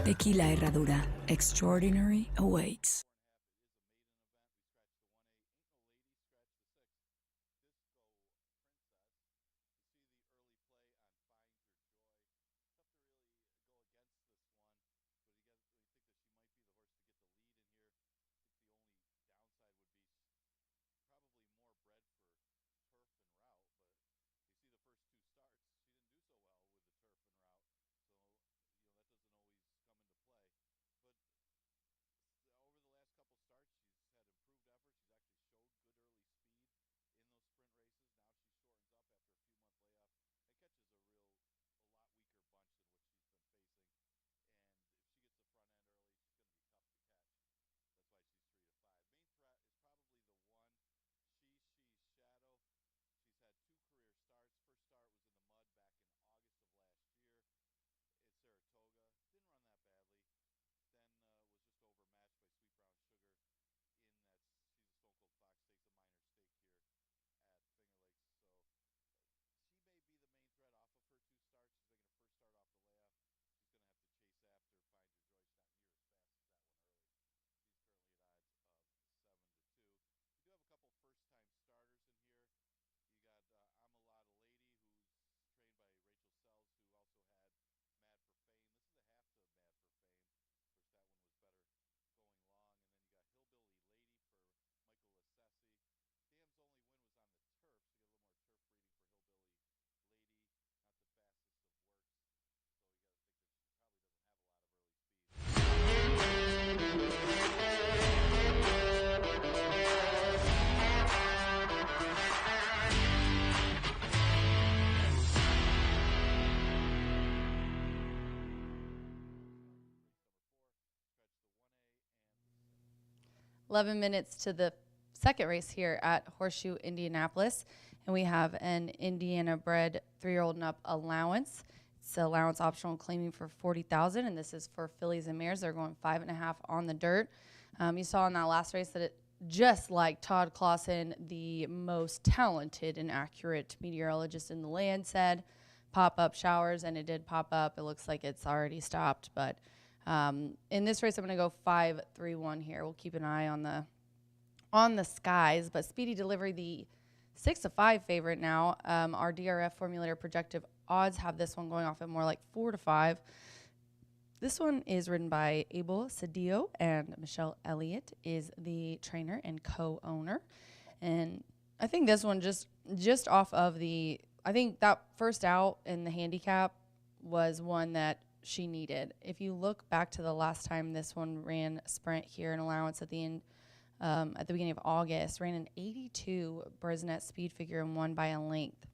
Tequila Herradura. Extraordinary awaits. "11 minutes to the second race here at Horseshoe Indianapolis, and we have an Indiana-bred 3-year-old and up allowance. It's allowance optional, claiming for $40,000, and this is for fillies and mares. They're going 5.5 on the dirt. You saw in that last race that it, just like Todd Clausen, the most talented and accurate meteorologist in the land, said, pop-up showers, and it did pop up. It looks like it's already stopped, but in this race, I'm going to go 5-3-1 here. We'll keep an eye on the skies, but Speedy Delivery, the 6-5 favorite now. Our DRF formulator projective odds have this one going off at more like 4-5. This one is ridden by Abel Cedillo, and Michelle Elliott is the trainer and co-owner. And I think this one just off of I think that first out in the handicap was one that she needed. If you look back to the last time this one ran sprint here in allowance at the end, at the beginning of August, ran an 82 Brisnet speed figure and won by a length.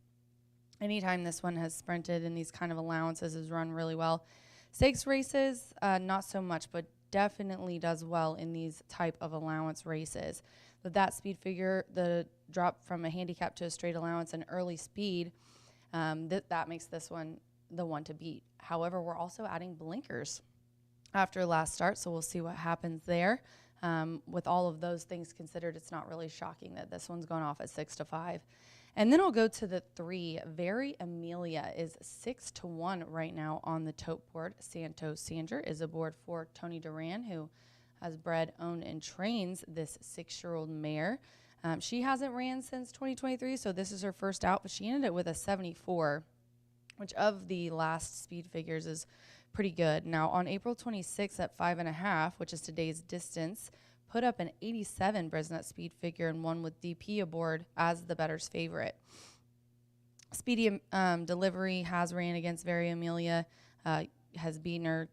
Anytime this one has sprinted in these kind of allowances has run really well. Stakes races, not so much, but definitely does well in these type of allowance races. With that speed figure, the drop from a handicap to a straight allowance and early speed, that makes this one the one to beat. However, we're also adding blinkers after last start, so we'll see what happens there. With all of those things considered, it's not really shocking that this one's going off at 6-5. And then I'll go to the 3. Very Amelia is 6-1 right now on the tote board. Santos Sanger is aboard for Tony Duran, who has bred, owned, and trains this 6-year-old mare. She hasn't ran since 2023, so this is her first out, but she ended it with a 74, which of the last speed figures is pretty good. Now, on April 26th at 5.5, which is today's distance, put up an 87 Brisnet speed figure and won with DP aboard as the bettor's favorite. Speedy Delivery has ran against Very Amelia, has beaten her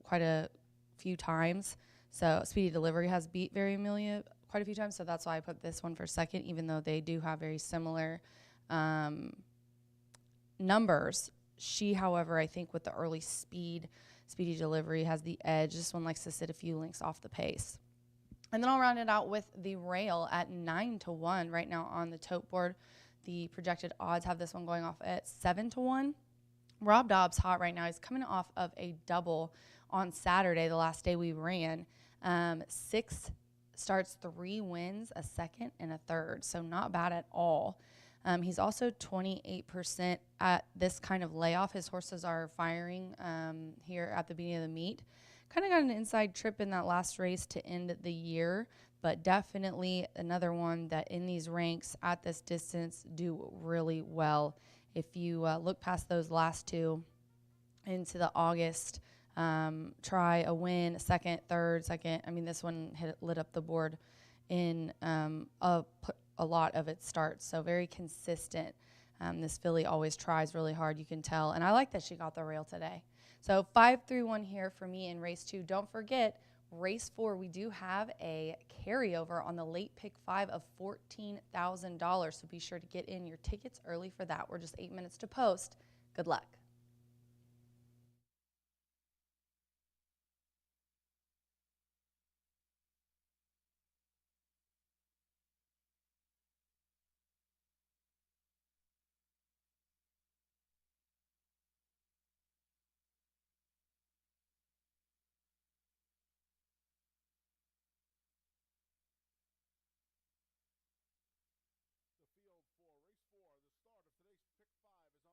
quite a few times. So Speedy Delivery has beat Very Amelia quite a few times, so that's why I put this one for second, even though they do have very similar numbers. She, however, I think with the early Speedy Delivery has the edge. This one likes to sit a few lengths off the pace. And then I'll round it out with the Rail at 9-1 right now on the tote board. The projected odds have this one going off at 7-1. Rob Dobbs hot right now. He's coming off of a double on Saturday, the last day we ran. 6 starts, 3 wins, a second and a third, so not bad at all. He's also 28% at this kind of layoff. His horses are firing here at the beginning of the meet. Kind of got an inside trip in that last race to end the year, but definitely another one that in these ranks at this distance do really well. If you look past those last two into the August, try a win, second, third, second. I mean, this one lit up the board in a lot of its starts, so very consistent. This filly always tries really hard, you can tell, and I like that she got the rail today. So 5-3-1 here for me in race 2. Don't forget, race 4, we do have a carryover on the late pick 5 of $14,000, so be sure to get in your tickets early for that. We're just 8 minutes to post. Good luck. The field for race 4, the start of today's pick 5 is on the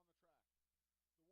track. The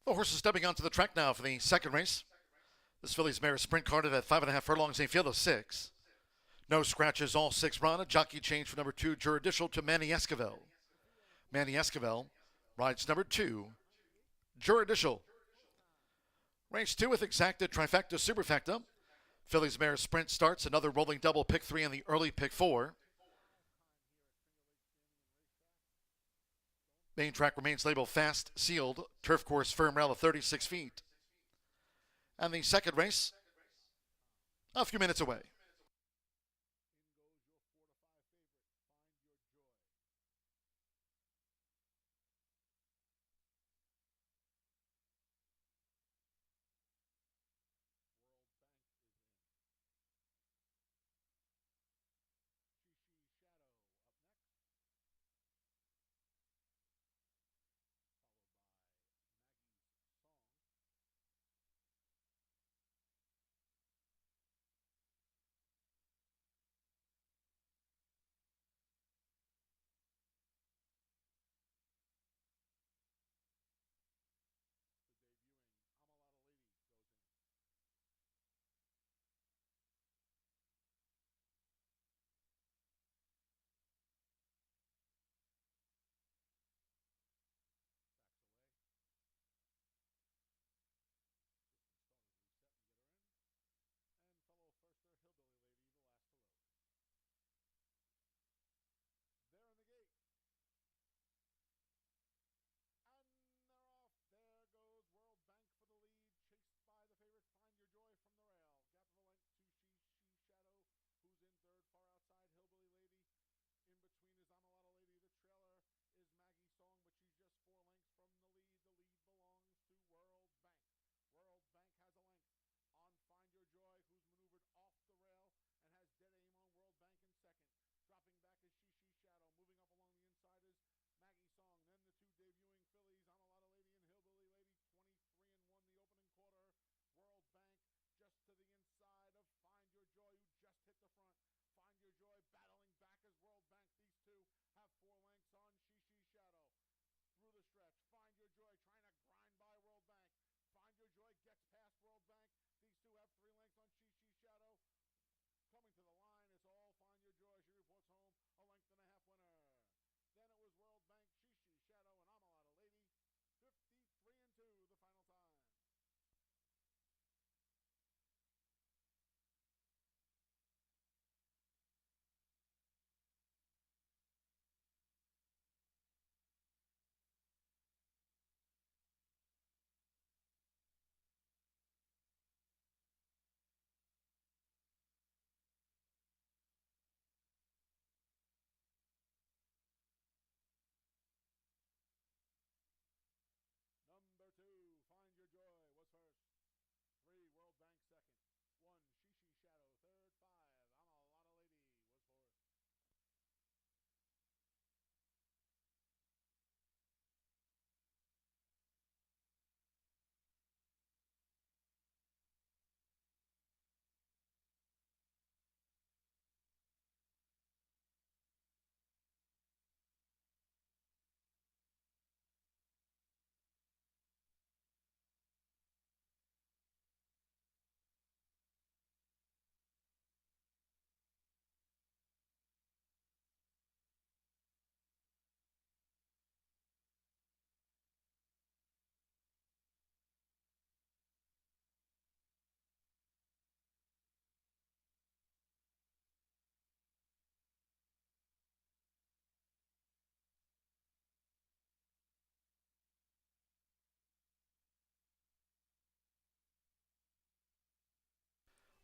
The horse is stepping onto the track now for the second race. This filly's mare is sprint carded at 5.5 furlongs, a field of 6. No scratches, all 6 run. A jockey change for number 2, Juridicial, to Manny Esquivel. Manny Esquivel rides number 2, Juridicial. Race 2 with exacta, trifecta, superfecta. Filly's mare sprint starts, another rolling double, pick 3 and the early pick 4. Main track remains labeled fast, sealed, turf course firm rail of 36 feet. And the second race, a few minutes away.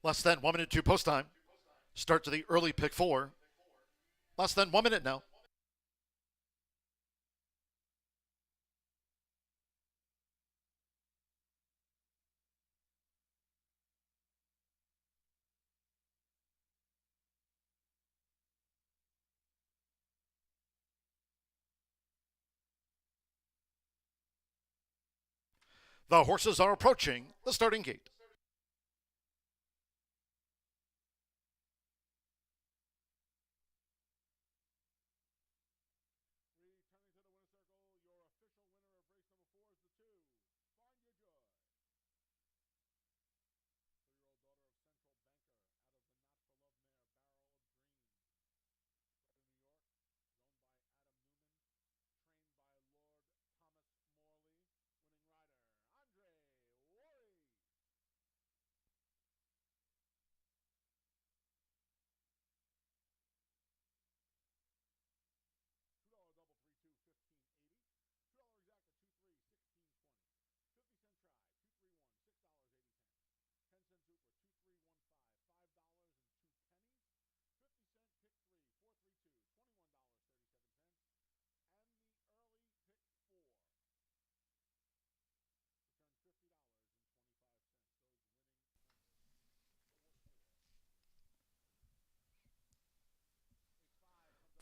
Less than 1 minute to post time. Start to the early pick 4. Less than 1 minute now. The horses are approaching the starting gate.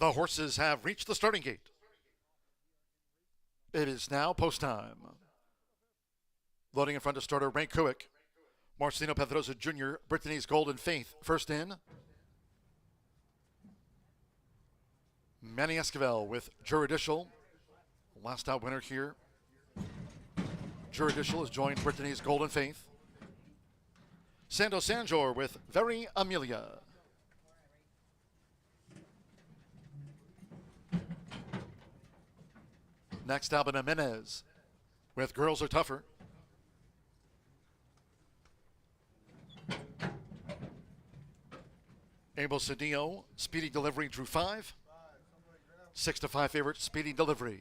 The horses have reached the starting gate. It is now post time. Loading in front of starter Ray Kuick. Marcelino Pedrosa Jr., Brittany's Golden Faith, first in. Manny Esquivel with Juridical, last out winner here. Juridical has joined Brittany's Golden Faith. Santo Sanjor with Very Amelia. Next, Albin Jimenez with Girls Are Tougher. Abel Cedillo, Speedy Delivery drew 5. 6-5 favorite, Speedy Delivery.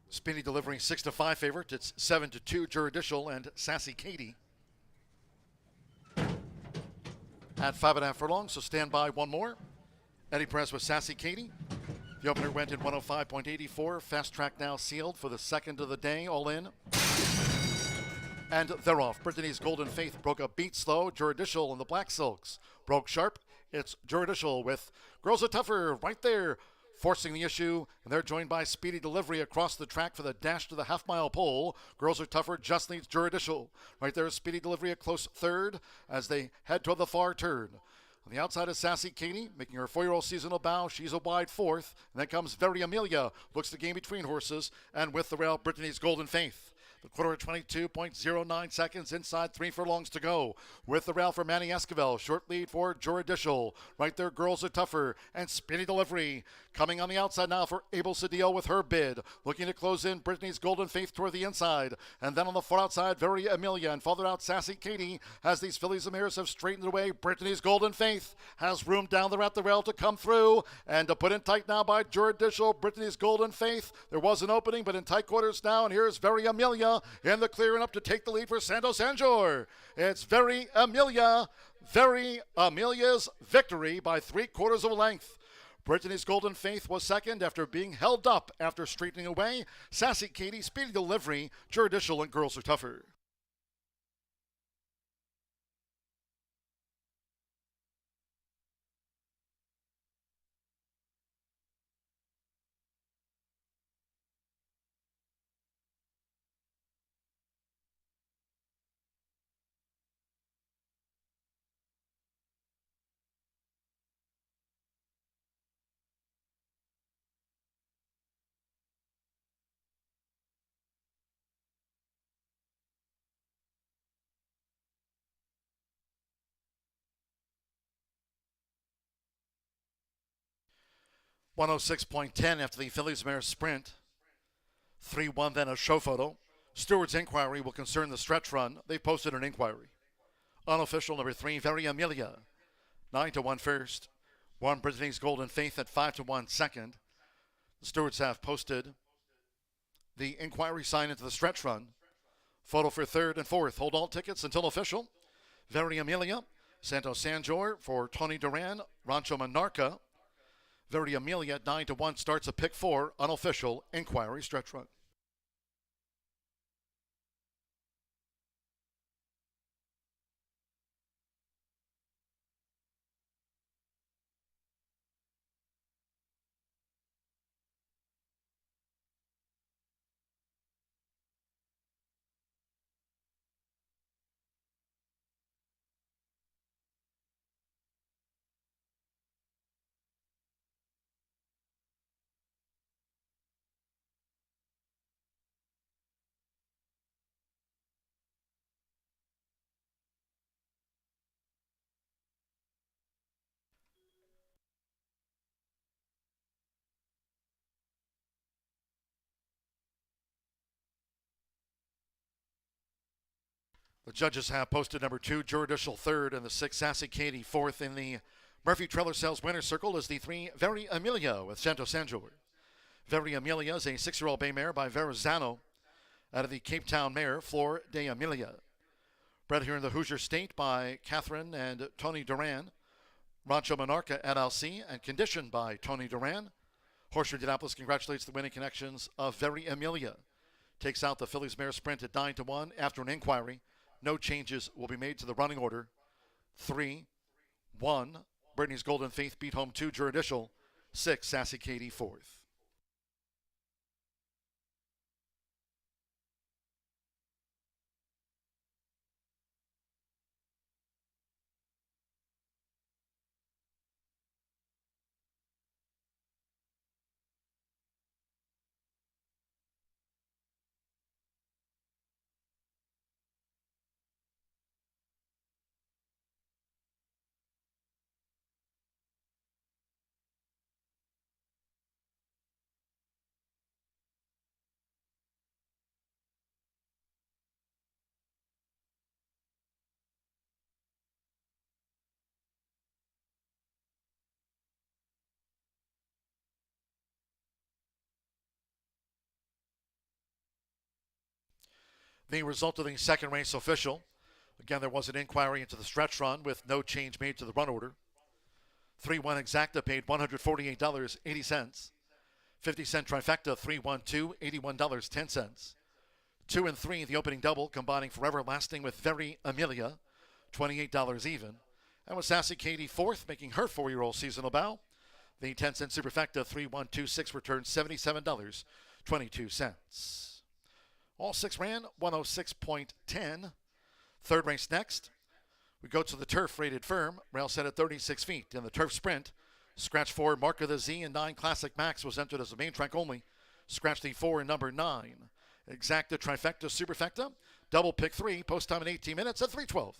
Speedy Delivery 6-5 favorite. It's 7-2 Juridical and Sassy Katie. At 5.5 furlongs, so stand by one more. Eddie Perez with Sassy Katie. The opener went in 105.84. Fast track now sealed for the second of the day, all in. And they're off. Brittany's Golden Faith broke a beat slow. Juridical and the Black Silks broke sharp. It's Juridical with Girls Are Tougher right there, forcing the issue. And they're joined by Speedy Delivery across the track for the dash to the half-mile pole. Girls Are Tougher just leads Juridical. Right there is Speedy Delivery a close third as they head toward the far turn. On the outside is Sassy Katie, making her 4-year-old seasonal bow. She's a wide fourth. And then comes Very Amelia. Looks the game between horses. And with the rail, Brittany's Golden Faith. The quarter at 22.09 seconds, inside 3 furlongs to go. With the rail for Manny Esquivel, short lead for Juridical. Right there, Girls Are Tougher and Speedy Delivery. Coming on the outside now for Abel Cedillo with her bid. Looking to close in Brittany's Golden Faith toward the inside. And then on the far outside, Very Amelia. And farther out, Sassy Katie, as these fillies and mares have straightened away. Brittany's Golden Faith has room down there at the rail to come through. And to put in tight now by Juridical, Brittany's Golden Faith. There was an opening, but in tight quarters now. And here's Very Amelia in the clear and up to take the lead for Santo Sanjor. It's Very Amelia. Very Amelia's victory by 3/4 of a length. Brittany's Golden Faith was second after being held up after straightening away. Sassy Katie, Speedy Delivery, Juridical, and Girls Are Tougher. .106.10 after the Fillies Mare sprint. 3-1 then a show photo. Stewart's inquiry will concern the stretch run. They posted an inquiry. Unofficial number 3, Very Amelia. 9-1 first. 1 Brittany's Golden Faith at 5-1 second. The stewards have posted the inquiry sign into the stretch run. Photo for third and fourth. Hold all tickets until official. Very Amelia. Santo Sanjor for Tony Duran. Rancho Monarca. Very Amelia at 9-1 starts a pick 4 unofficial inquiry stretch run. The judges have posted number 2, Juridical third, and the 6, Sassy Katie fourth. In the Murphy Trailer Sales winner's circle is the 3, Very Amelia with Santo Sanjor. Very Amelia is a 6-year-old bay mare by Verrazano out of the Cape Town mare, Flor de Amelia. Bred here in the Hoosier State by Catherine and Tony Duran. Rancho Monarca LLC and conditioned by Tony Duran. Horseshoe Indianapolis congratulates the winning connections of Very Amelia. Takes out the Fillies mare sprint at 9-1 after an inquiry. No changes will be made to the running order. 3, 1. Brittany's Golden Faith beat home 2, Juridical. 6, Sassy Katie, 4th. The result of the second race official. Again, there was an inquiry into the stretch run with no change made to the run order. 3-1 Exacta paid $148.80. 50-cent trifecta 3-1-2, $81.10. 2 and 3, the opening double, combining Forever Lasting with Very Amelia, $28 even. And with Sassy Katie 4th, making her 4-year-old seasonal bow. The 10-cent superfecta 3-1-2-6 returned $77.22. All 6 ran 106.10. Third race next. We go to the turf rated firm, rail set at 36 feet. In the turf sprint, scratch 4, Mark of the Z and 9 Classic Max was entered as a main track only. Scratch the 4 and number 9. Exacta trifecta superfecta, double pick 3, post time in 18 minutes at 3:12.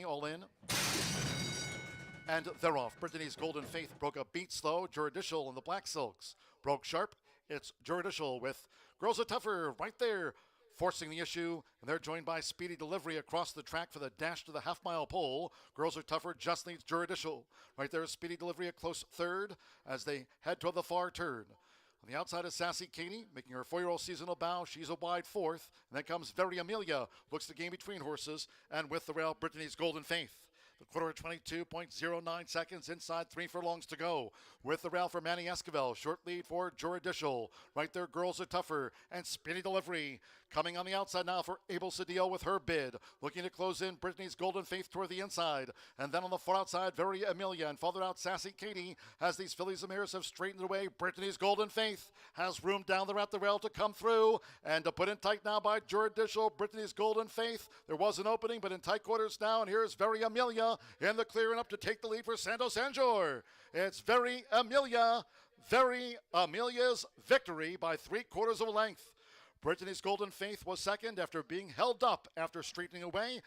All in. And they're off. Brittany's Golden Faith broke a beat slow. Juridical and the Black Silks broke sharp. It's Juridical with Girls Are Tougher right there, forcing the issue. And they're joined by Speedy Delivery across the track for the dash to the half-mile pole. Girls Are Tougher just leads Juridical. Right there is Speedy Delivery a close third as they head toward the far turn. On the outside is Sassy Katie, making her 4-year-old seasonal bow. She's a wide 4th. And then comes Very Amelia, looks the game between horses, and with the rail, Brittany's Golden Faith. The quarter at 22.09 seconds, inside 3 furlongs to go. With the rail for Manny Esquivel, short lead for Juridical. Right there, Girls Are Tougher, and Speedy Delivery. Coming on the outside now for Able Cedillo with her bid. Looking to close in Brittany's Golden Faith toward the inside. And then on the far outside, Very Amelia. And farther out, Sassy Katie, as these fillies and mares have straightened away. Brittany's Golden Faith has room down there at the rail to come through. And to put in tight now by Juridical, Brittany's Golden Faith. There was an opening, but in tight quarters now. And here's Very Amelia in the clear and up to take the lead for Santos Anjor. It's Very Amelia. Very Amelia's victory by 3/4 of a length. Brittany's Golden Faith was second after being held up after straightening away.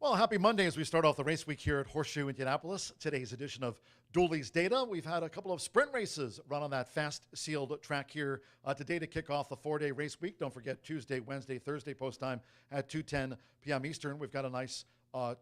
Well, happy Monday as we start off the race week here at Horseshoe Indianapolis. Today's edition of Dooley's Data. We've had a couple of sprint races run on that fast sealed track here today to kick off the 4-day race week. Don't forget Tuesday, Wednesday, Thursday post time at 2:10 p.m. Eastern. We've got a nice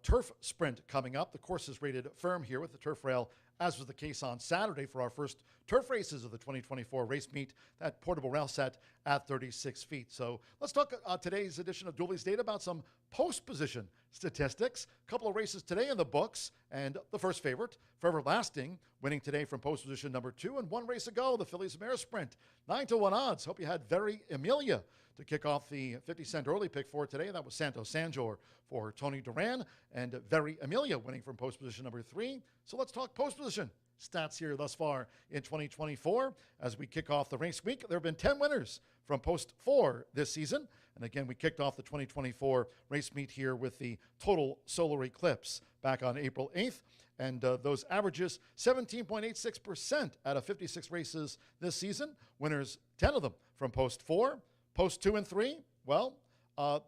turf sprint coming up. The course is rated firm here with the turf rail, as was the case on Saturday for our first turf races of the 2024 race meet. That portable rail set at 36 feet. So let's talk today's edition of Dooley's Data about some post position statistics. A couple of races today in the books, and the first favorite, Forever Lasting, winning today from post position number 2, and one race ago, the Phillies Mare Sprint, 9-1 odds. Hope you had Very Amelia to kick off the 50-cent early pick for today. That was Santo Sanjor for Tony Duran, and Very Amelia winning from post position number 3. So let's talk post position stats here thus far in 2024. As we kick off the race week, there have been 10 winners from post 4 this season. And again, we kicked off the 2024 race meet here with the total solar eclipse back on April 8th. And those averages, 17.86% out of 56 races this season. Winners, 10 of them from post 4. Post 2 and 3, well,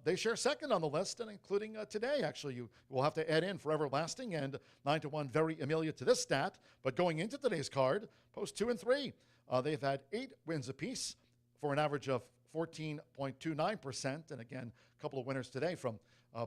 they share second on the list, and including today, actually. You will have to add in Forever Lasting and 9-1 Very Amelia to this stat. But going into today's card, post 2 and 3, they've had 8 wins apiece for an average of 14.29%. And again, a couple of winners today from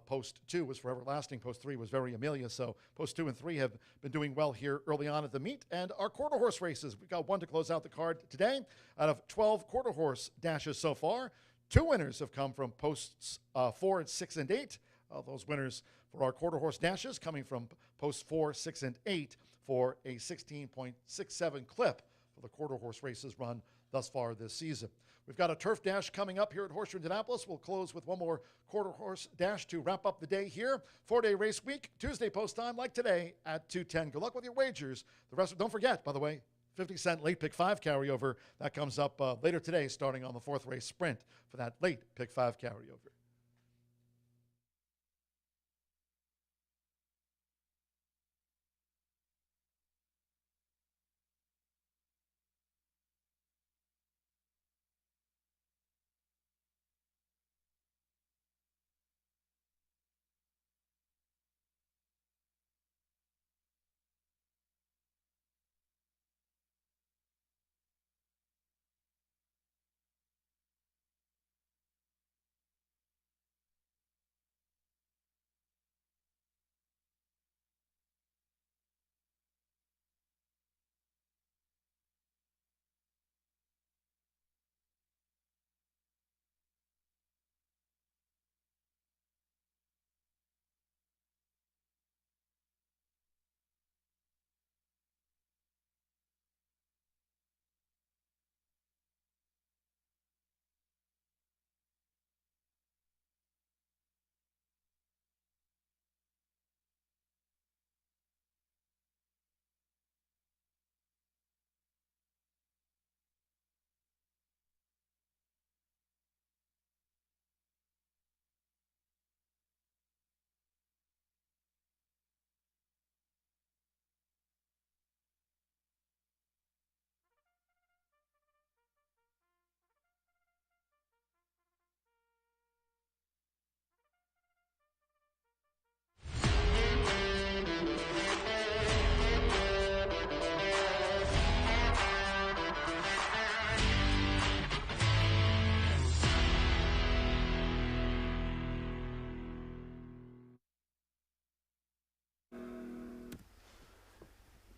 post 2 was Forever Lasting. Post 3 was Very Amelia. So post 2 and 3 have been doing well here early on at the meet. And our quarter horse races, we've got one to close out the card today. Out of 12 quarter horse dashes so far, 2 winners have come from posts 4, 6, and 8. Those winners for our quarter horse dashes coming from posts 4, 6, and 8 for a 16.67 clip for the quarter horse races run thus far this season. We've got a turf dash coming up here at Horseshoe Indianapolis. We'll close with one more quarter horse dash to wrap up the day here. 4-day race week, Tuesday post time like today at 2:10. Good luck with your wagers. The rest, don't forget, by the way, 50-cent late pick 5 carryover. That comes up later today, starting on the 4th race sprint for that late pick 5 carryover.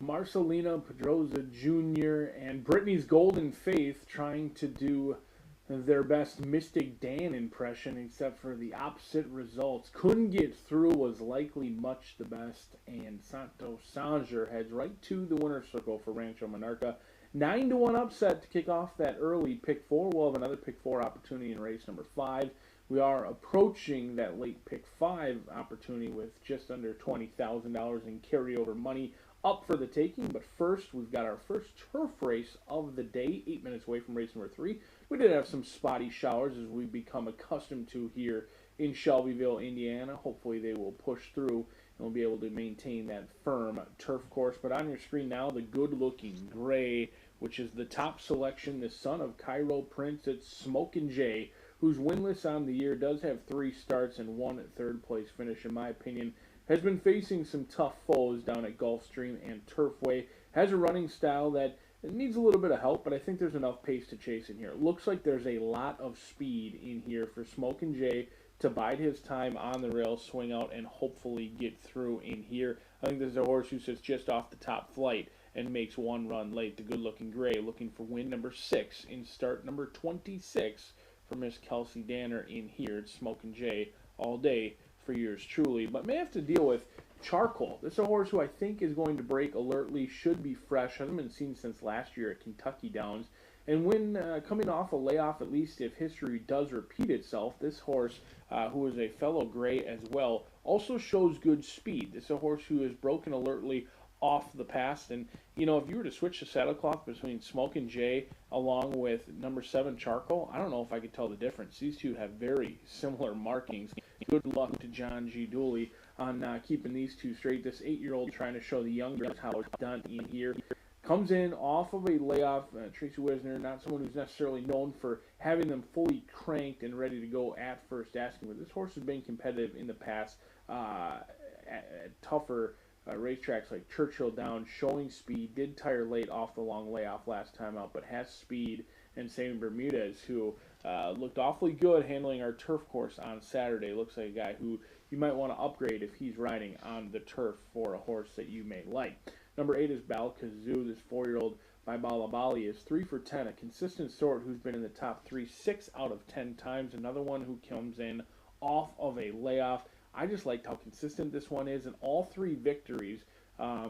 Marcelina Pedroza Jr. and Brittany's Golden Faith trying to do their best Mystic Dan impression, except for the opposite results. Couldn't get through, was likely much the best, and Santo Sanger heads right to the winner's circle for Rancho Monarca. 9-1 upset to kick off that early pick 4. We'll have another pick 4 opportunity in race number 5. We are approaching that late pick 5 opportunity with just under $20,000 in carryover money up for the taking. But first, we've got our first turf race of the day, 8 minutes away from race number 3. We did have some spotty showers, as we've become accustomed to here in Shelbyville, Indiana. Hopefully they will push through and we'll be able to maintain that firm turf course. But on your screen now, the good-looking gray, which is the top selection, the son of Cairo Prince. It's Smokin' Jay, who's winless on the year, does have 3 starts and 1 third-place finish, in my opinion, has been facing some tough foes down at Gulfstream and Turfway. Has a running style that needs a little bit of help, but I think there's enough pace to chase in here. It looks like there's a lot of speed in here for Smokin' Jay to bide his time on the rail, swing out, and hopefully get through in here. I think this is a horse who sits just off the top flight and makes one run late. The good-looking Gray looking for win number 6 in start number 26 for Miss Kelsey Danner in here. It's Smokin' Jay all day for yours truly, but may have to deal with Charcoal. This is a horse who I think is going to break alertly, should be fresh, hasn't been seen since last year at Kentucky Downs. And when coming off a layoff, at least if history does repeat itself, this horse, who is a fellow Gray as well, also shows good speed. This is a horse who is broken alertly off the past. And, you know, if you were to switch the saddle cloth between Smokin' Jay along with number 7 Charcoal, I don't know if I could tell the difference. These two have very similar markings. Good luck to John G. Dooley on keeping these two straight. This 8-year-old trying to show the youngers how it's done in here. Comes in off of a layoff. Tracy Wisner, not someone who's necessarily known for having them fully cranked and ready to go at first asking, but this horse has been competitive in the past at tougher racetracks like Churchill Downs, showing speed. Did tire late off the long layoff last time out, but has speed. And Sammy Bermudez, who looked awfully good handling our turf course on Saturday. Looks like a guy who you might want to upgrade if he's riding on the turf for a horse that you may like. Number 8 is Balkazoo. This 4-year-old by Balabali is 3 for 10, a consistent sort who's been in the top 3 6 out of 10 times. Another one who comes in off of a layoff. I just liked how consistent this one is, and all 3 victories,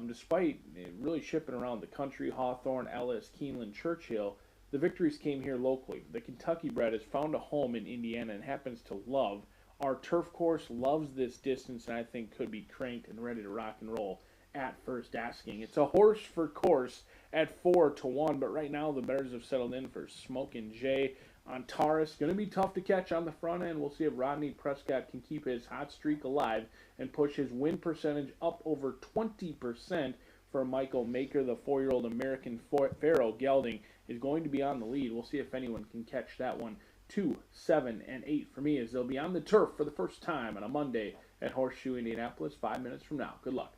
despite really shipping around the country, Hawthorne, Ellis, Keeneland, Churchill, the victories came here locally. The Kentucky bred has found a home in Indiana and happens to love our turf course, loves this distance, and I think could be cranked and ready to rock and roll at first asking. It's a horse for course at 4 to 1, but right now the bettors have settled in for Smokin' Jay. Antares, going to be tough to catch on the front end. We'll see if Rodney Prescott can keep his hot streak alive and push his win percentage up over 20% for Michael Maker. The 4-year-old American Pharaoh gelding is going to be on the lead. We'll see if anyone can catch that one. 2, 7, and 8 for me, as they'll be on the turf for the first time on a Monday at Horseshoe Indianapolis 5 minutes from now. Good luck.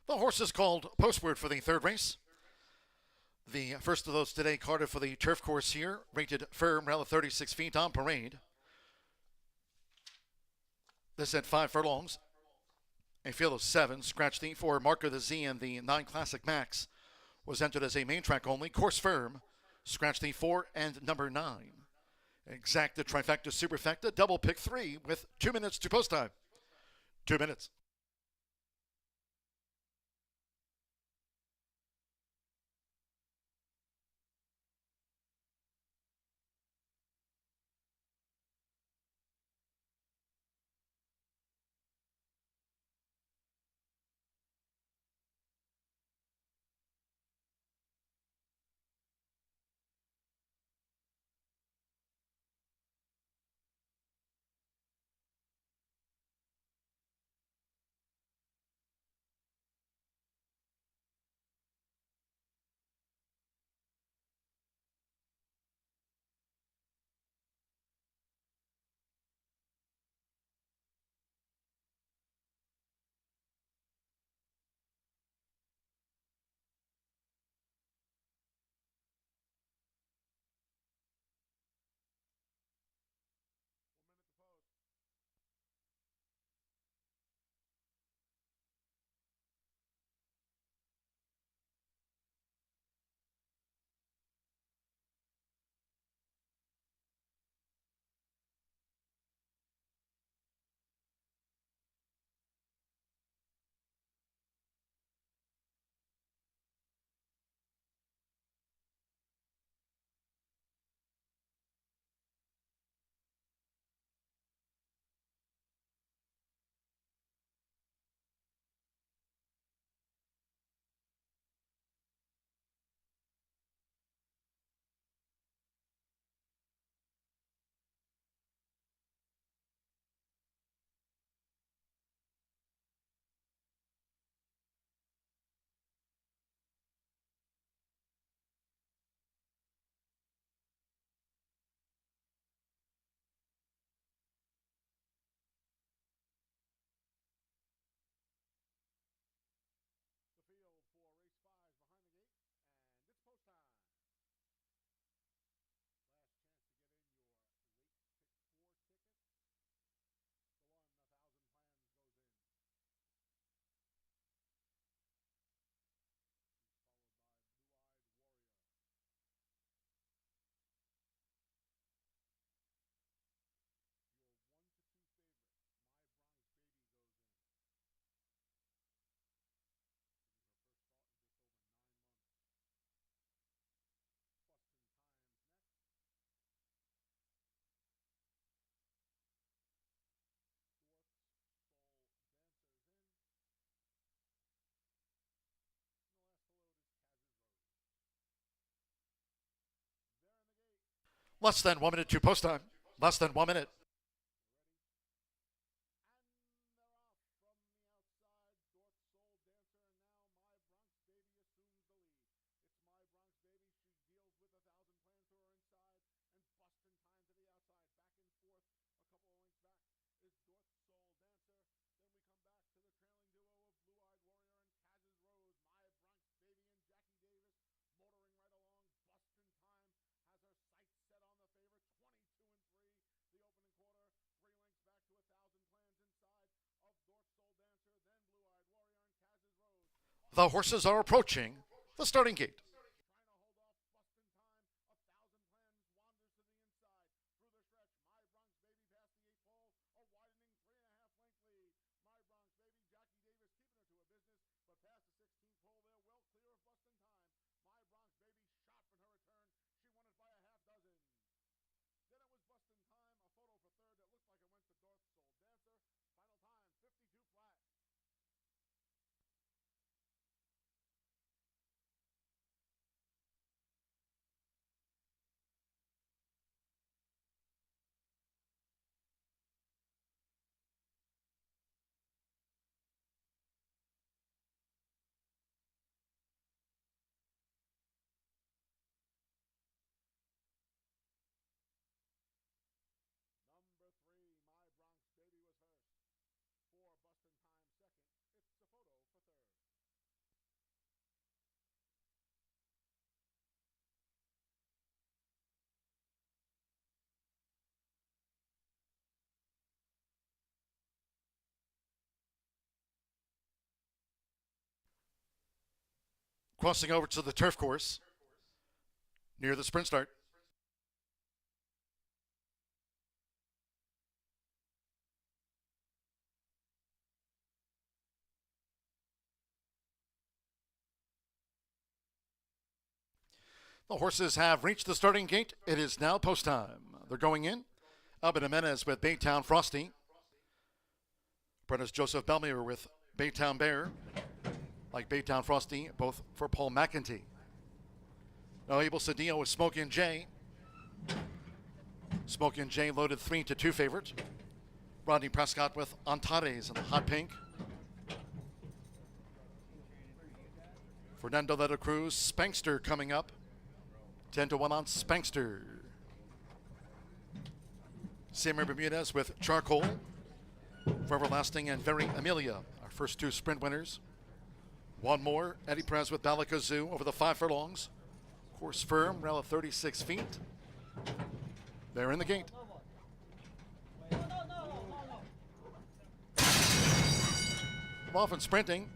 The horses called postward for the third race. The first of those today carded for the turf course here, rated firm, around 36 feet on parade. This at 5 furlongs. A field of 7, scratch the 4 Marker the Z and the 9 Classic Max was entered as a main track only. Course firm, scratch the 4 and number 9. Exacta, trifecta, superfecta, double pick 3 with 2 minutes to post time. 2 minutes. The field for race 5 behind the gate, and it's post time. Last chance to get in your late pick 4 tickets. The one 1,000 plans goes in. He's followed by Blue-Eyed Warrior. Your 1 to 2 favorite, My Bronx Baby, goes in. Getting her first start in just over 9 months. Bustin' Times next. Dwarf's Soul Dancers in. And the last to load is Kaz's Rose. They're in the gate. Less than 1 minute to post time. Less than 1 minute. Ready? And they're off from the outside. Dwarf Soul Dancer, and now My Bronx Baby assumes the lead. It's My Bronx Baby. She deals with 1,000 plans to her inside, and Bustin' Time to the outside. Back and forth, a couple of lengths back is Dwarf Soul Dancer. Then we come back to the trailing duo of Blue-Eyed Warrior and Kaz's Rose. My Bronx Baby and Jackie Davis motoring right along. Bustin' Time has her sights set on the favorite, 22 and 3, the opening quarter, 3 lengths back to 1,000 plans inside of Dwarf Soul Dancer, then Blue-Eyed Warrior and Kaz's Rose. The horses are approaching the starting gate. Trying to hold off Bustin' Time, 1,000 plans wanders to the inside, through the stretch, My Bronx Baby past the 8th pole, a widening 3.5 length lead. My Bronx Baby, Jackie Davis keeping her to a business, but past the 16th pole, they're well clear of Bustin' Time. My Bronx Baby sharp in her return. She won it by a half dozen. Then it was Bustin' Time, a photo for third that looked like it went to Dwarf Soul Dancer. Final time, 52 flat. crossing over to the turf course near the sprint start. The horses have reached the starting gate. It is now post time. They're going in. Albert Jimenez with Baytown Frosty. Apprentice Joseph Belmier with Baytown Bear. Like Baytown Frosty, both for Paul McEntee. Now Abel Cedillo with Smokin' Jay. Smokin' Jay loaded 3-2 favorite. Rodney Prescott with Antares in the hot pink. Fernando de la Cruz, Spankster coming up. 10-1 on Spankster. Samir Bermudez with Charcoal. For Everlasting and Very Amelia, our first two sprint winners. One more, Eddie Perez with Balakazoo over the 5 furlongs. Course firm, rail of 36 feet. They're in the gate. Off and sprinting.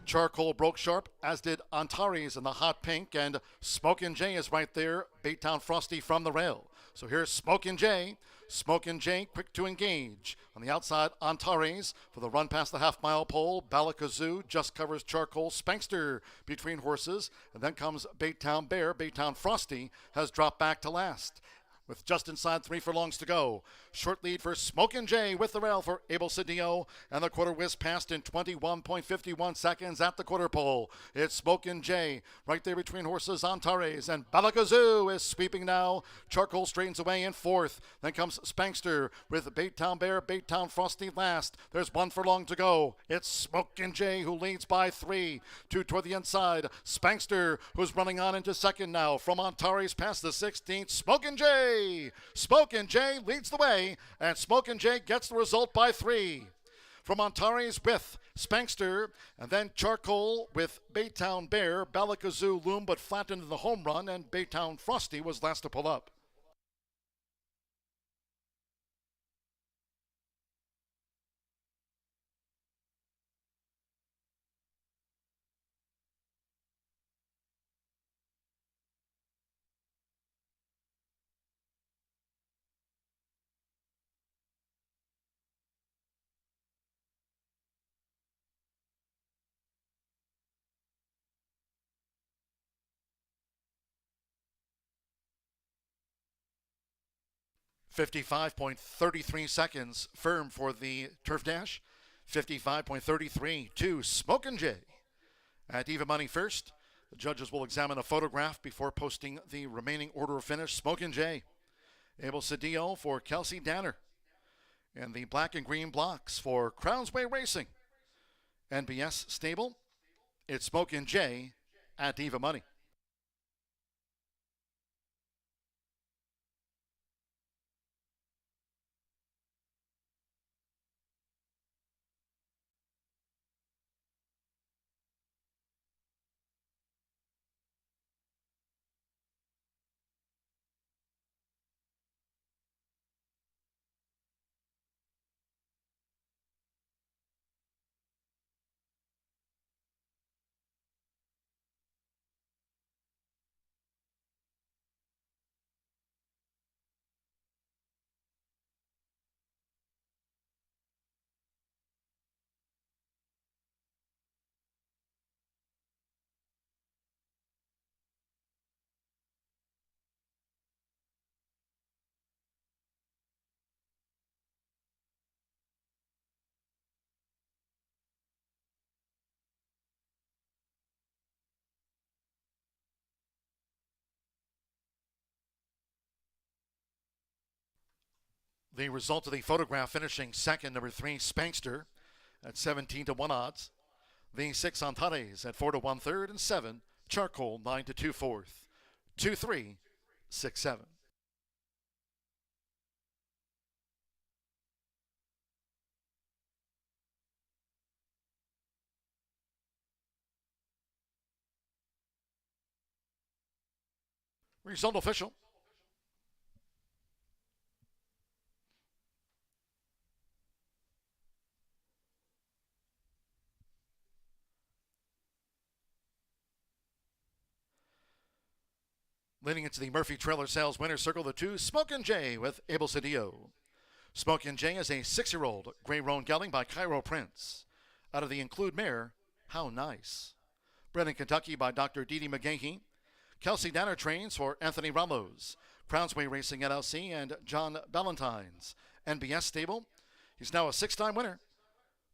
Charcoal broke sharp, as did Antares in the hot pink, and Smokin' Jay is right there. Baytown Frosty from the rail. So here's Smokin' Jay. Smokin' Jay quick to engage. On the outside, Antares for the run past the half-mile pole. Balakazoo just covers Charcoal. Spankster between horses. And then comes Baytown Bear. Baytown Frosty has dropped back to last, with just inside 3 furlongs to go. Short lead for Smokin' Jay with the rail for Abel Cedillo, and the quarter whiz passed in 21.51 seconds at the quarter pole. It's Smokin' Jay right there between horses Antares, and Balakazoo is sweeping now. Charcoal straightens away in 4th. Then comes Spankster with Baytown Bear, Baytown Frosty last. There's 1 furlong to go. It's Smokin' Jay who leads by 3. 2 toward the inside. Spankster, who's running on into 2nd now from Antares past the 16th. Smokin' Jay! Smokin' Jay leads the way, and Smokin' Jay gets the result by 3. From Antares with Spankster, and then Charcoal with Baytown Bear. Balakazoo loomed but flattened in the home run, and Baytown Frosty was last to pull up. .33 seconds firm for the turf dash. 55.33 to Smokin' Jay. At even money first, the judges will examine a photograph before posting the remaining order of finish. Smokin' Jay. Abel Cedillo for Kelsey Danner. And the black and green blocks for Crownsway Racing. NBS Stable. It's Smokin' Jay at even money. The result of the photograph finishing second, number 3, Spankster, at 17-1 odds. The 6, Antares, at 4-1 third, and 7, Charcoal, 9-2 fourth. 2-3, 6-7. Result official. Leading into the Murphy Trailer Sales Winner's Circle, the 2, Smokin' Jay with Abel Cedillo. Smokin' Jay is a 6-year-old gray roan gelding by Cairo Prince. Out of the Include mare, How Nice. Bred in Kentucky by Dr. Dee Dee McGahee. Kelsey Danner trains for Anthony Ramos, Crownsway Racing LLC, and John Ballantyne's NBS stable. He's now a 6-time winner.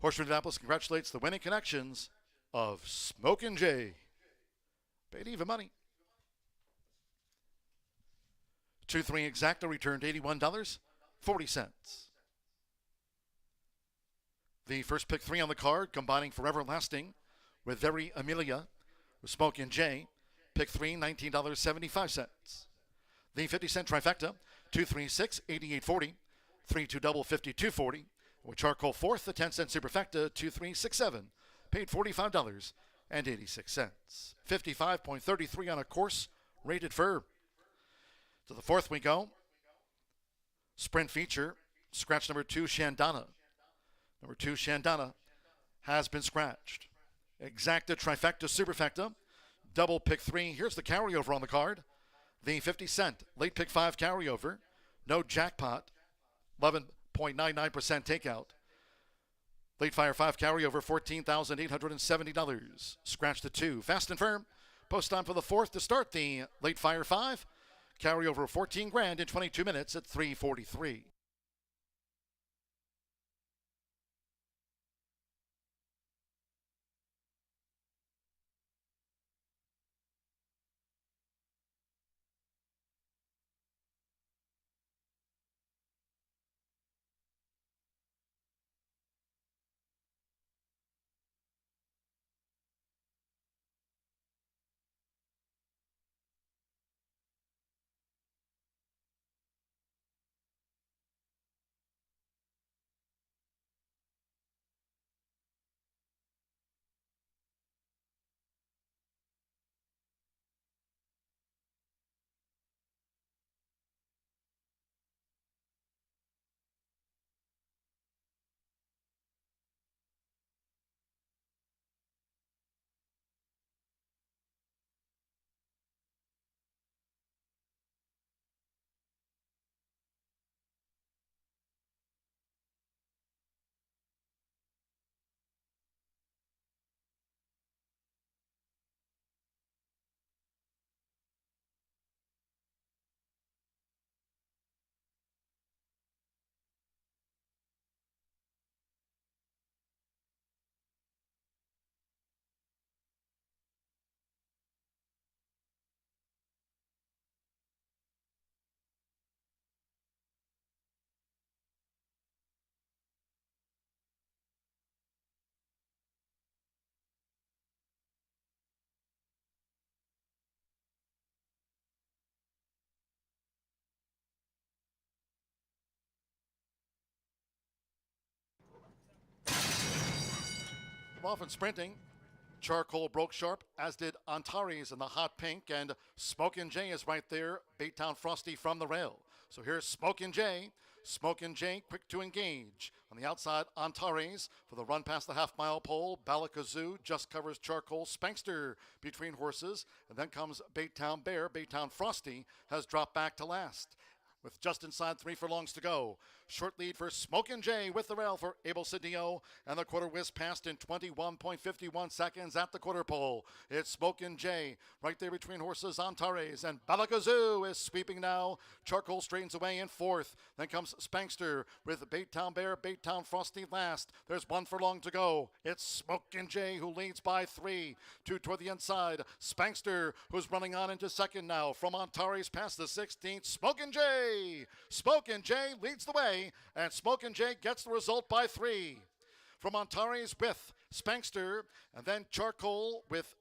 Horseshoe Indianapolis congratulates the winning connections of Smokin' Jay. Paid even money. 2-3 exacta returned $81.40. The first pick 3 on the card, combining Forever Lasting with Very Amelia with Smokin' Jay. Pick 3, $19.75. The 50-cent trifecta, 236, $88.40. 3-2 double, $52.40. With Charcoal fourth, the 10-cent superfecta, 2367, paid $45.86. 55.33 on a course rated fur. To the fourth we go. Sprint feature, scratch number 2, Shandana. Number 2, Shandana, has been scratched. Exacta, trifecta, superfecta, double pick 3. Here's the carryover on the card. The 50-cent late pick 5 carryover. No jackpot. 11.99% takeout. Late fire 5 carryover, $14,870. Scratch the 2. Fast and firm. Post time for the 4th to start the late fire 5. Carryover $14,000 in 22 minutes at 3:43. Often sprinting. Charcoal broke sharp, as did Antares in the hot pink, and Smokin' Jay is right there. Baytown Frosty from the rail. So here's Smokin' Jay. Smokin' Jay quick to engage. On the outside, Antares for the run past the half-mile pole. Balakazoo just covers Charcoal. Spankster between horses. And then comes Baytown Bear. Baytown Frosty has dropped back to last. With just inside 3 furlongs to go. Short lead for Smokin' Jay with the rail for Abel Cedillo. And the quarter whiz passed in 21.51 seconds at the quarter pole. It's Smokin' Jay right there between horses Antares. And Balakazoo is sweeping now. Charcoal straightens away in 4th. Then comes Spankster with Baytown Bear, Baytown Frosty last. There's 1 furlong to go. It's Smokin' Jay who leads by 3. 2 toward the inside. Spankster who's running on into 2nd now. From Antares past the 16th. Smokin' Jay. Smokin' Jay leads the way, and Smokin' Jay gets the result by 3. From Antares with Spankster, and then Charcoal with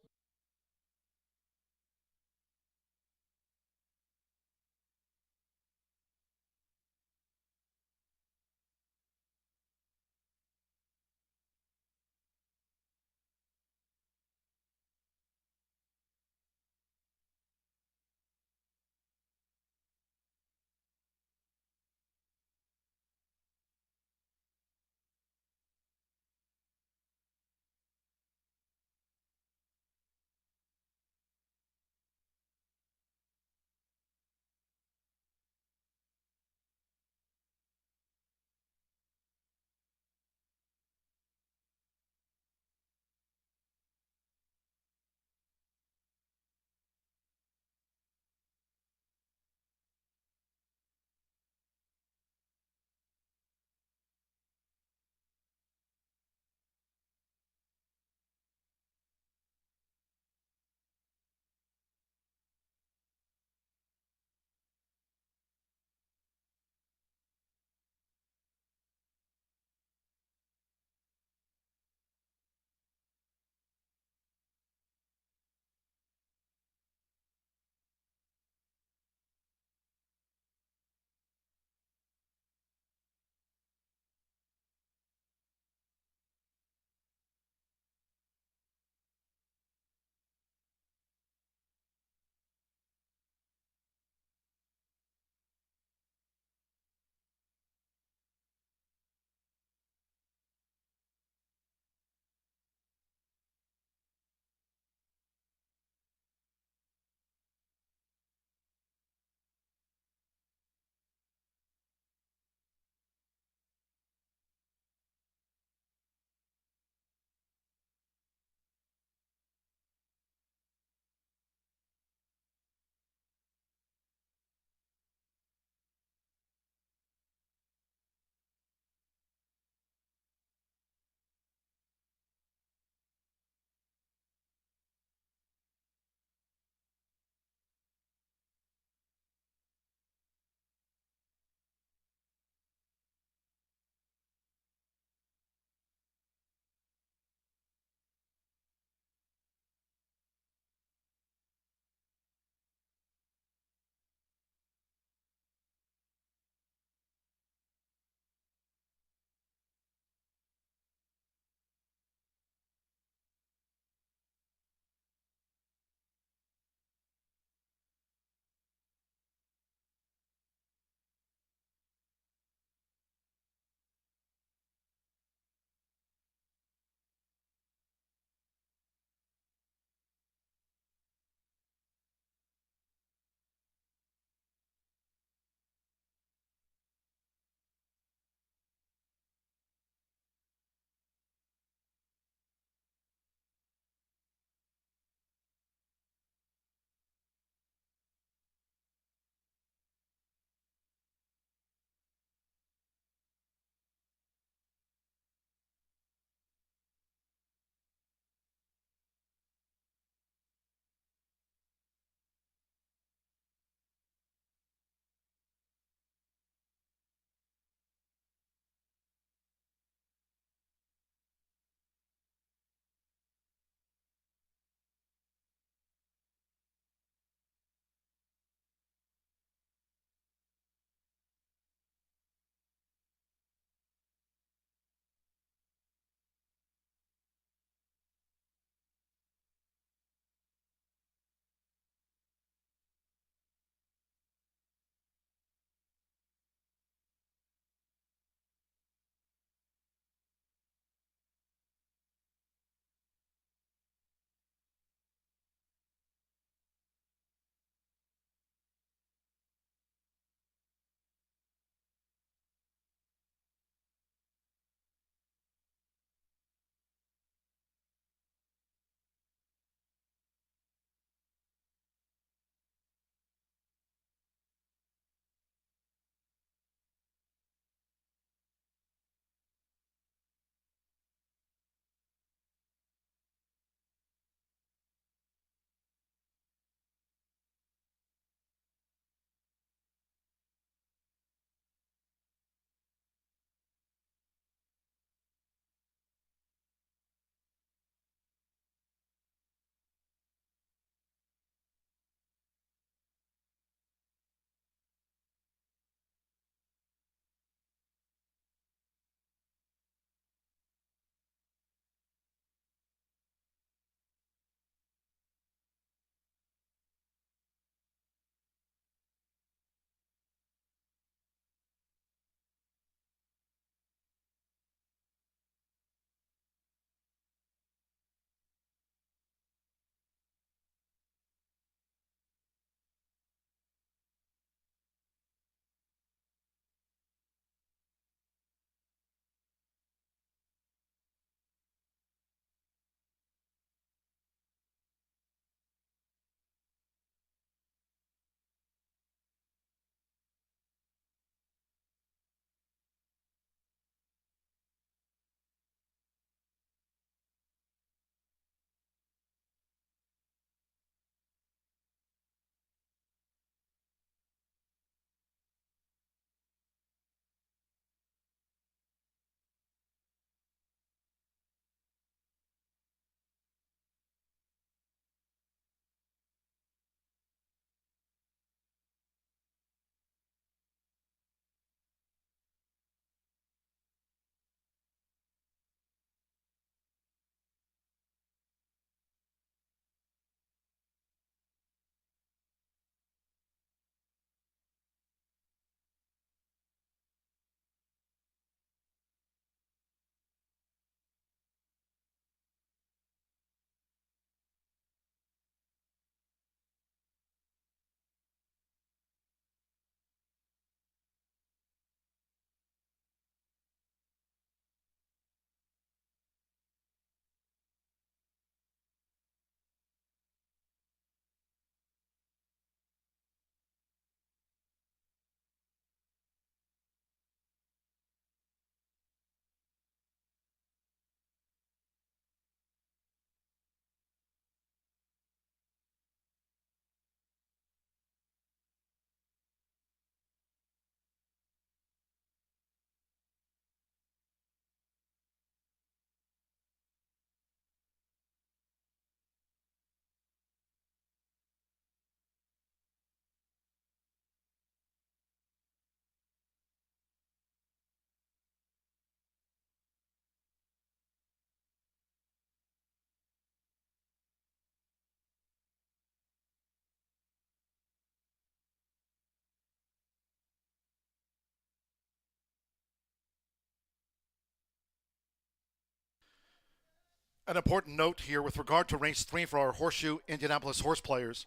An important note here with regard to race 3 for our Horseshoe Indianapolis horse players.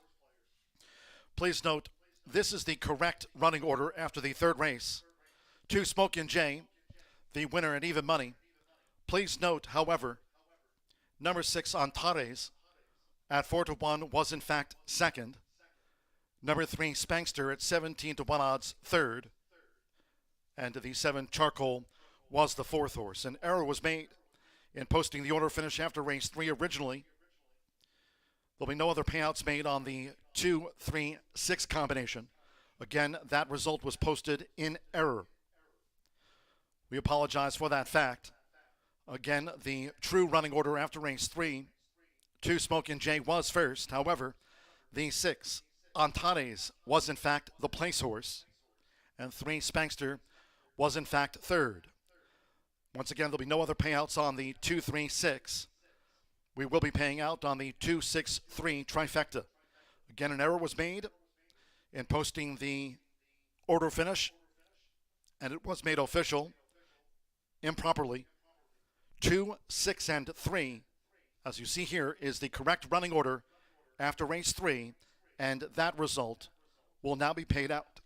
Please note, this is the correct running order after the third race. 2 Smokin' Jay, the winner at even money. Please note, however, number 6 Antares at 4-1 was in fact second. Number 3 Spankster at 17-1 odds third. And the 7 Charcoal was the fourth horse. An error was made in posting the order finish after race 3 originally. There'll be no other payouts made on the 2-3-6 combination. Again, that result was posted in error. We apologize for that fact. Again, the true running order after race 3, 2 Smokin' Jay was first. However, the 6 Antares was in fact the place horse, and 3 Spankster was in fact third. Once again, there'll be no other payouts on the 2-3-6. We will be paying out on the 2-6-3 trifecta. Again, an error was made in posting the order finish, and it was made official improperly. 2, 6, and 3, as you see here, is the correct running order after race 3, and that result will now be paid out.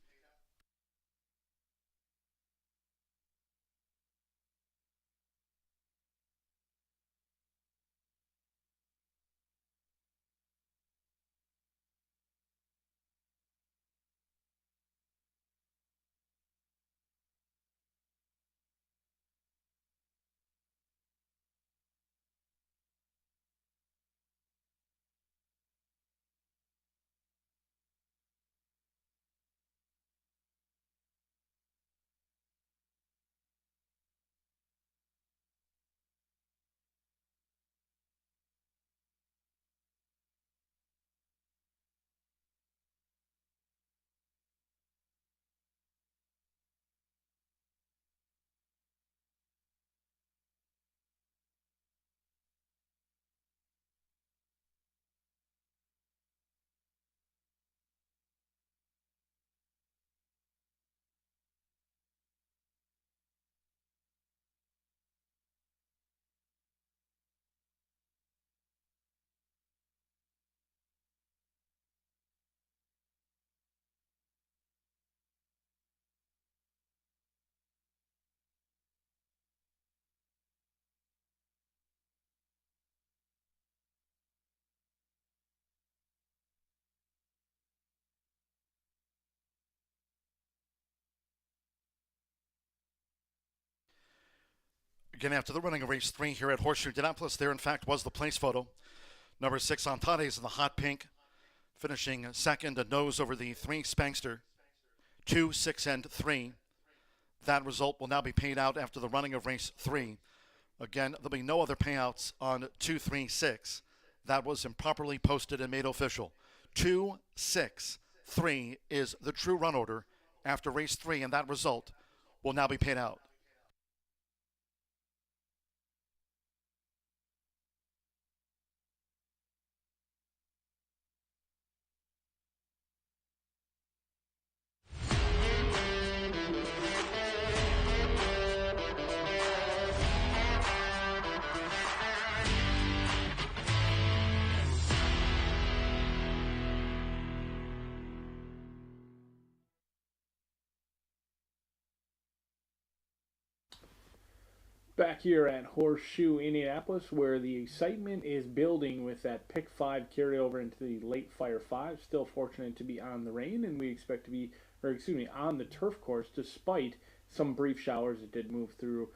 Again, after the running of race 3 here at Horseshoe Indianapolis, there in fact was the place photo. Number 6 Antares in the hot pink, finishing second, a nose over the 3 Spankster. 2, 6, and 3. That result will now be paid out after the running of race 3. Again, there'll be no other payouts on 2, 3, 6. That was improperly posted and made official. 2, 6, 3 is the true run order after race 3, and that result will now be paid out. Back here at Horseshoe Indianapolis, where the excitement is building with that pick 5 carryover into the late Fire 5. Still fortunate to be on the rain, and we expect to be, on the turf course, despite some brief showers that did move through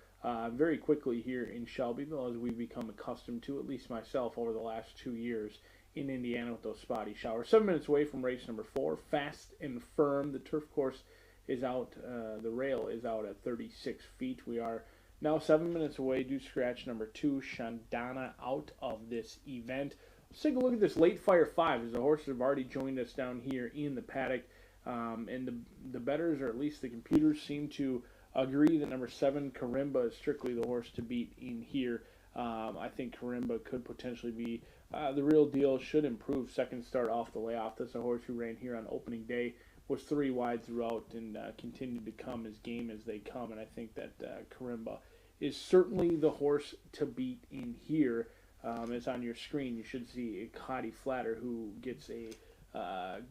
very quickly here in Shelbyville, as we've become accustomed to, at least myself, over the last 2 years in Indiana with those spotty showers. 7 minutes away from race number 4, fast and firm. The turf course is out, the rail is out at 36 feet. We are now 7 minutes away, do scratch number 2, Shandana, out of this event. Let's take a look at this late Fire 5, as the horses have already joined us down here in the paddock. And the bettors, or at least the computers, seem to agree that number 7, Karimba, is strictly the horse to beat in here. I think Karimba could potentially be the real deal, should improve second start off the layoff. This is a horse who ran here on opening day, was 3 wide throughout, and continued to come as game as they come. And I think that Karimba is certainly the horse to beat in here. is on your screen, you should see a Cotty Flatter who gets a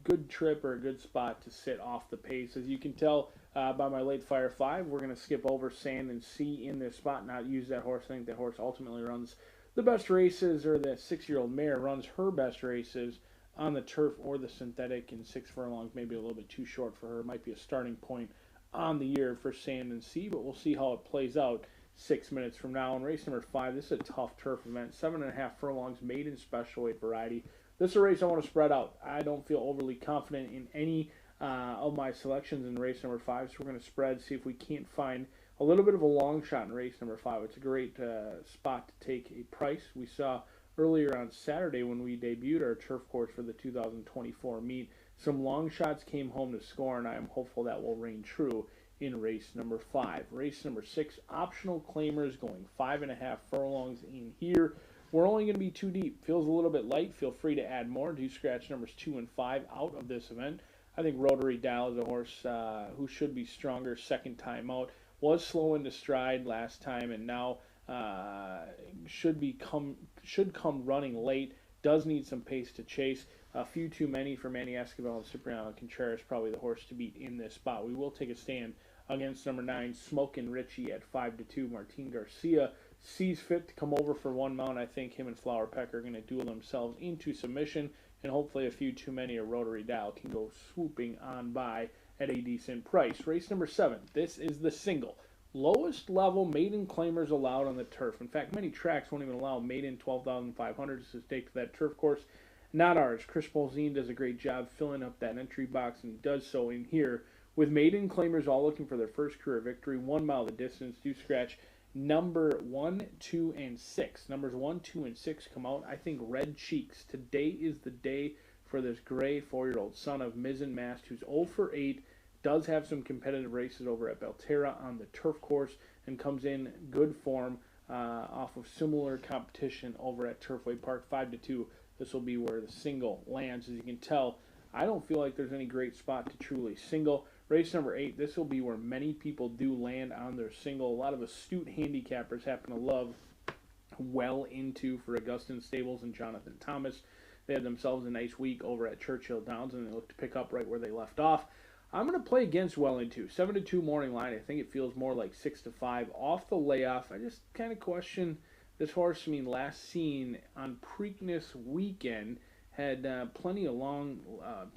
good trip or a good spot to sit off the pace. As you can tell by my late fire 5, we're going to skip over Sand and Sea in this spot, not use that horse. I think that horse ultimately runs the best races, or the 6-year-old mare runs her best races on the turf or the synthetic, and 6 furlongs maybe a little bit too short for her. Might be a starting point on the year for Sand and Sea, but we'll see how it plays out 6 minutes from now. In race number 5, this is a tough turf event. 7.5 furlongs, maiden special weight variety. This is a race I want to spread out. I don't feel overly confident in any of my selections in race number 5, so we're going to spread, see if we can't find a little bit of a long shot in race number 5. It's a great spot to take a price. We saw earlier on Saturday when we debuted our turf course for the 2024 meet, some long shots came home to score, and I am hopeful that will reign true in race number 5. Race number 6, optional claimers going 5.5 furlongs in here. We're only going to be 2 deep. Feels a little bit light. Feel free to add more. Do scratch numbers 2 and 5 out of this event. I think Rotary Dial is a horse who should be stronger second time out. Was slow into stride last time, and now should come running late. Does need some pace to chase. A few too many for Manny Escobar and Cipriano Contreras. Probably the horse to beat in this spot. We will take a stand against number 9, Smokin' Richie at 5-2. Martin Garcia sees fit to come over for one mount. I think him and Flower Peck are going to duel themselves into submission, and hopefully a few too many, a Rotary Dial can go swooping on by at a decent price. Race number 7. This is the single. Lowest level maiden claimers allowed on the turf. In fact, many tracks won't even allow maiden 12,500 to stake to that turf course. Not ours. Chris Bolzine does a great job filling up that entry box, and does so in here with maiden claimers all looking for their first career victory. 1 mile the distance. Do scratch number 1, 2, and 6. Numbers 1, 2, and 6 come out. I think Red Cheeks. Today is the day for this gray 4-year-old son of Mizzen Mast, who's 0 for 8. Does have some competitive races over at Belterra on the turf course, and comes in good form off of similar competition over at Turfway Park. 5-2. This will be where the single lands. As you can tell, I don't feel like there's any great spot to truly single. Race number 8, this will be where many people do land on their single. A lot of astute handicappers happen to love Well Into for Augustin Stables and Jonathan Thomas. They had themselves a nice week over at Churchill Downs, and they look to pick up right where they left off. I'm going to play against Well Into. 7-2 morning line. I think it feels more like 6-5 off the layoff. I just kind of question this horse. I mean, last seen on Preakness weekend had plenty long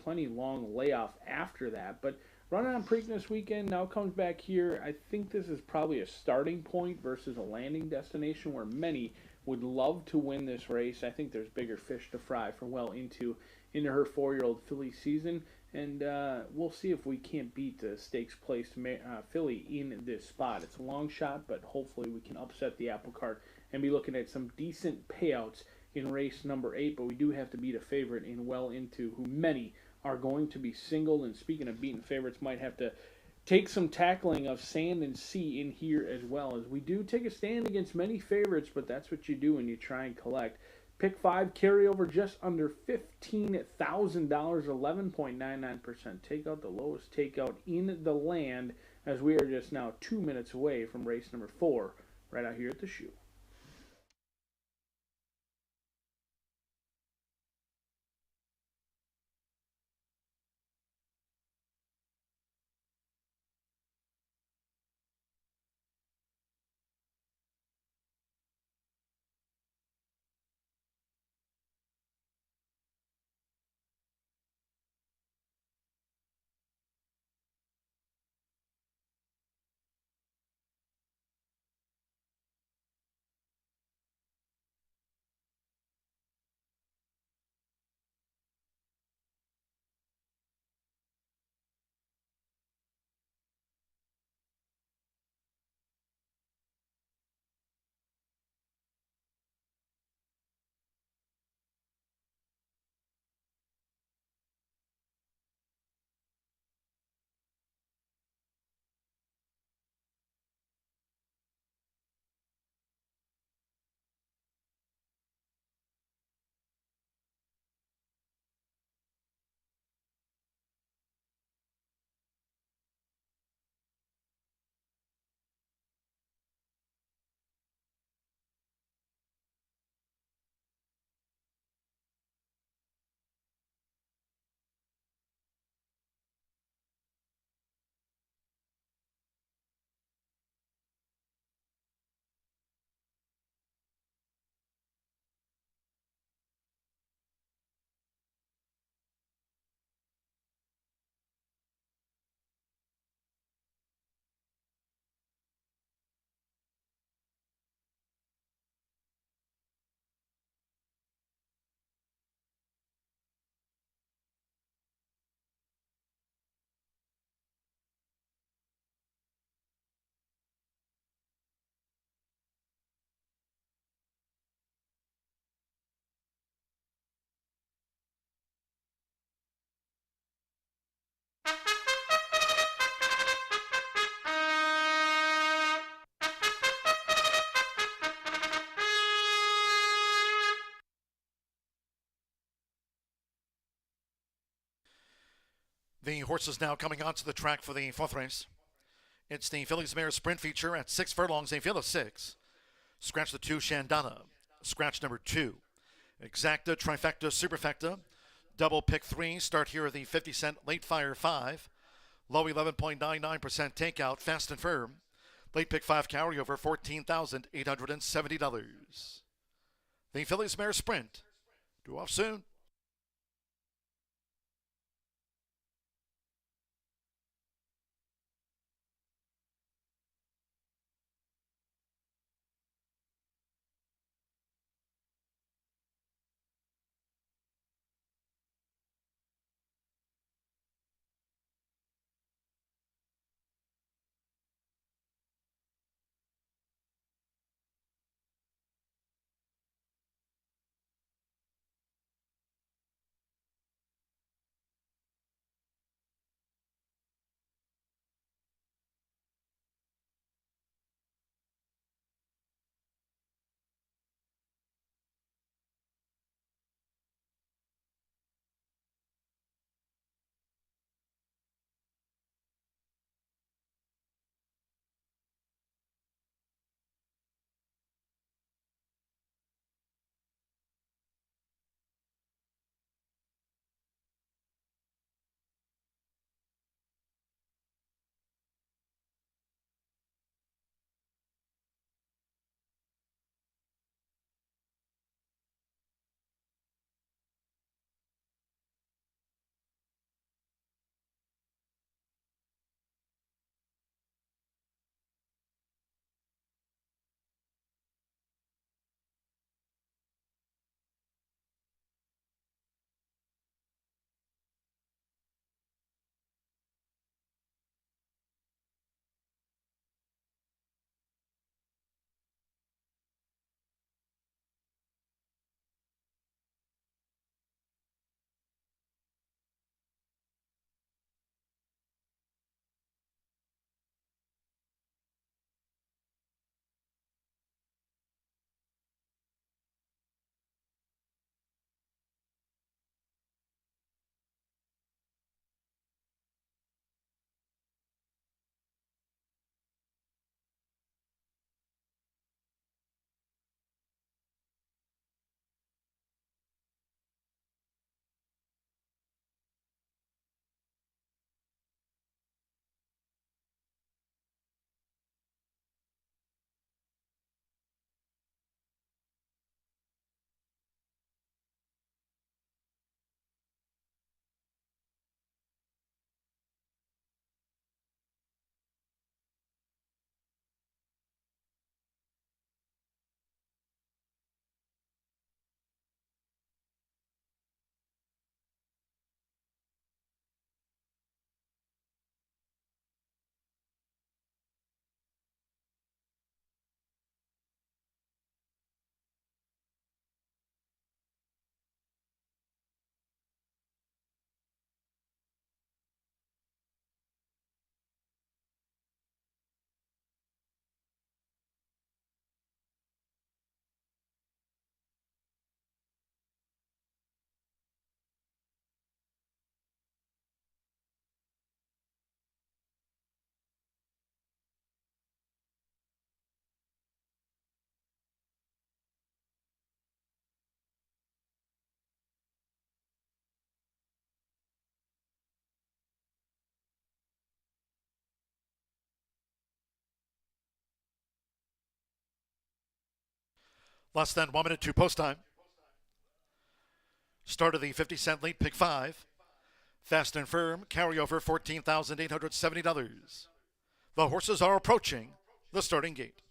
layoff after that, but running on Preakness weekend, now comes back here. I think this is probably a starting point versus a landing destination where many would love to win this race. I think there's bigger fish to fry for Well Into her 4-year-old filly season, and we'll see if we can't beat the stakes placed filly in this spot. It's a long shot, but hopefully we can upset the apple cart and be looking at some decent payouts in race number 8, but we do have to beat a favorite in Well Into, who many are going to be singled. And speaking of beating favorites, might have to take some tackling of Sand and Sea in here as well, as we do take a stand against many favorites, but that's what you do when you try and collect. Pick 5, carryover just under $15,000, 11.99%. Take out the lowest takeout in the land, as we are just now 2 minutes away from race number 4, right out here at the Shoe. The horses now coming onto the track for the fourth race. It's the Fillies Mare Sprint feature at 6 furlongs, a field of 6. Scratch the 2, Shandana. Scratch number 2. Exacta, Trifecta, Superfecta. Double pick 3. Start here at the 50-cent Late Fire 5. Low 11.99% takeout, Fast and Firm. Late pick 5 carryover, $14,870. The Fillies Mare Sprint. Due off soon. Less than 1 minute to post time. Start of the 50-cent Late Pick 5. Fast and Firm, carryover, $14,870. The horses are approaching the starting gate.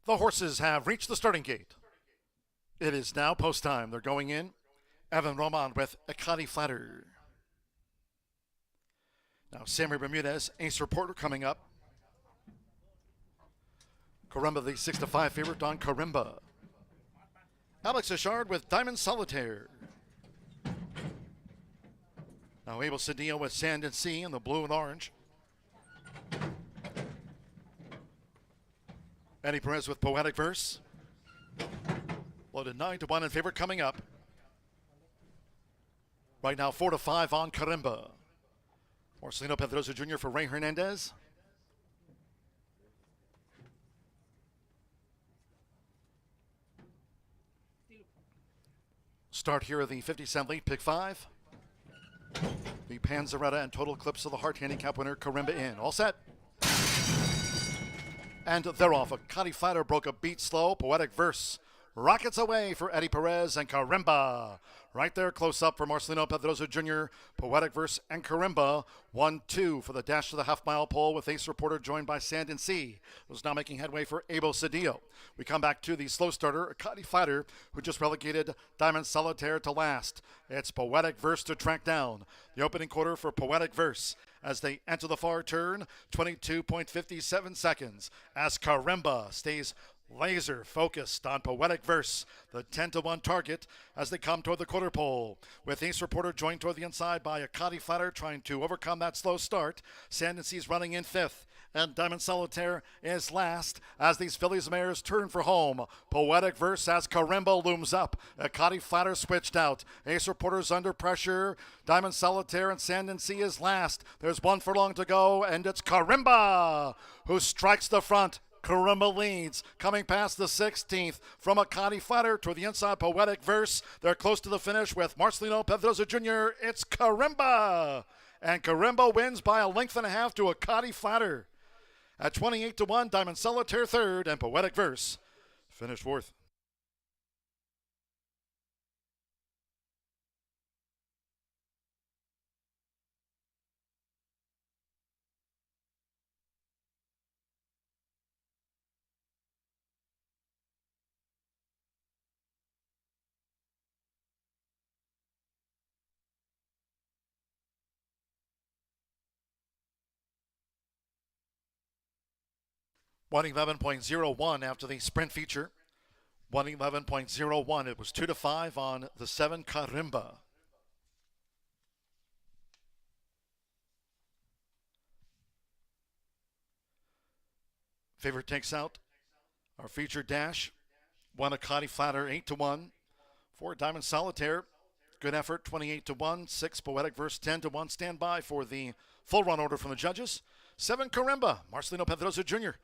The horses have reached the starting gate. It is now post time. They're going in. Evan Roman with Ekati Flatter. Now Sammy Bermudez, Ace Reporter coming up. Karimba, the 6-5 favorite on Karimba. Alex Ashard with Diamond Solitaire. Now Abel Cedillo with Sand and Sea in the blue and orange. Eddie Perez with Poetic Verse. Loaded 9-1 in favor coming up. Right now 4-5 on Karimba. Marcelino Pedrosa Jr. for Ray Hernandez. Start here of the 50-cent lead, pick 5. The Panzeretta and Total Eclipse of the Heart handicap winner, Karimba in. All set. And they're off. Ekati Flatter broke a beat slow. Poetic Verse rockets away for Eddie Perez and Karimba. Right there, close up for Marcelino Pedrosa Jr., Poetic Verse, and Karimba. 1-2 for the dash to the half-mile pole with Ace Reporter joined by Sand and Sea, who's now making headway for Abel Cedillo. We come back to the slow starter, Ekati Flatter, who just relegated Diamond Solitaire to last. It's Poetic Verse to track down. The opening quarter for Poetic Verse as they enter the far turn, 22.57 seconds, as Karimba stays laser focused on Poetic Verse, the 10-1 target as they come toward the quarter pole. With Ace Reporter joined toward the inside by Ekati Flatter trying to overcome that slow start. Sand and Sea's running in 5th. And Diamond Solitaire is last as these fillies mares turn for home. Poetic Verse as Karimba looms up. Ekati Flatter switched out. Ace Reporter's under pressure. Diamond Solitaire and Sand and Sea is last. There's 1 furlong to go, and it's Karimba who strikes the front. Karimba leads, coming past the 16th from Ekati Flatter to the inside Poetic Verse. They're close to the finish with Marcelino Pedrosa Jr. It's Karimba. And Karimba wins by a length and a half to Ekati Flatter. At 28-1, Diamond Solitaire third, and Poetic Verse finished fourth. One 11.01 after the sprint feature. 111.01. It was 2-5 on the 7 Karimba. Favorite takes out our featured dash. 1 Ekati Flatter 8-1. 4 Diamond Solitaire. Good effort 28-1. 6 Poetic Verse 10-1. Stand by for the full run order from the judges. 7 Karimba. Marcelino Pedrosa Jr.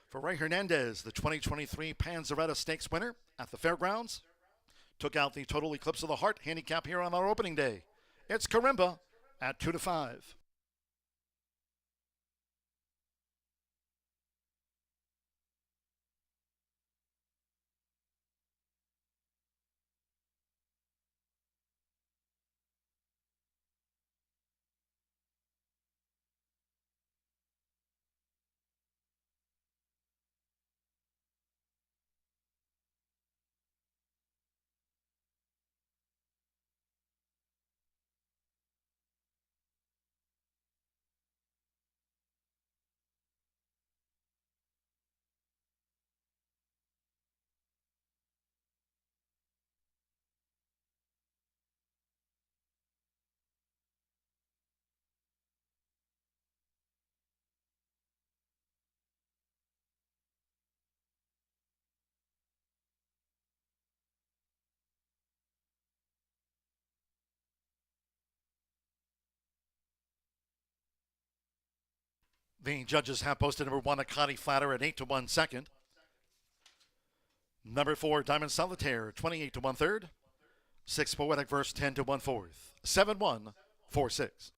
For Ray Hernandez, the 2023 Panzeretta Stakes winner at the fairgrounds. Took out the Total Eclipse of the Heart handicap here on our opening day. It's Karimba at 2-5. The judges have posted number 1 Ekati Flatter at 8-1 second. Number 4 Diamond Solitaire 28-1 third. 6 Poetic Verse 10-1 fourth. 7-1 4-6.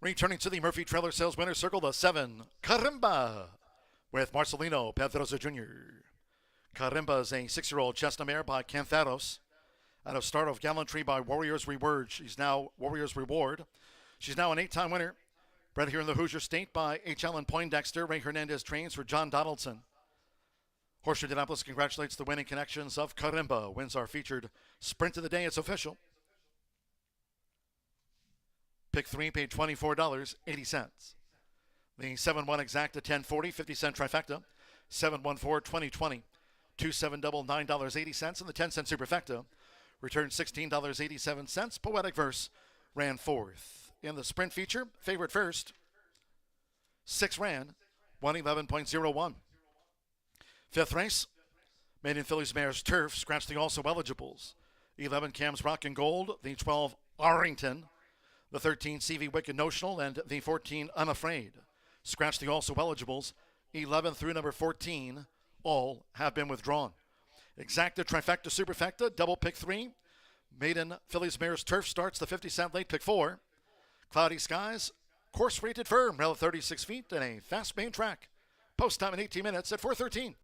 Returning to the Murphy Trailer Sales Winner Circle, the 7 Karimba with Marcelino Pedrosa Jr. Karimba is a 6-year-old chestnut mare by Cantharos. Out of Start of Gallantry by Warriors Reward. She's now Warriors Reward. She's now an 8-time winner. Bred here in the Hoosier State by H. Ellen Poindexter. Ray Hernandez trains for John Donaldson. Horseshoe Indianapolis congratulates the winning connections of Karimba. Wins our featured sprint of the day. It's official. Pick 3 paid $24.80. The 7-1 exacta 1040, 50-cent trifecta. 714 2020. 2-7 double $9.80. And the 10-cent superfecta returned $16.87. Poetic Verse ran fourth. In the sprint feature, favorite first. 6 ran, 111.01. Fifth race, made in Phillies Mares Turf, scratched the also eligibles. 11 Cam's Rock and Gold, the 12 Arrington, the 13 CV Wicked Notional, and the 14 Unafraid. Scratched the also eligibles. 11 through number 14, all have been withdrawn. Exacta, trifecta, superfecta, double pick 3. Maiden Phillies Mares Turf starts the 50-cent late pick 4. Cloudy skies, course rated firm, rail 36 feet, and a fast main track. Post time in 18 minutes at 4:13.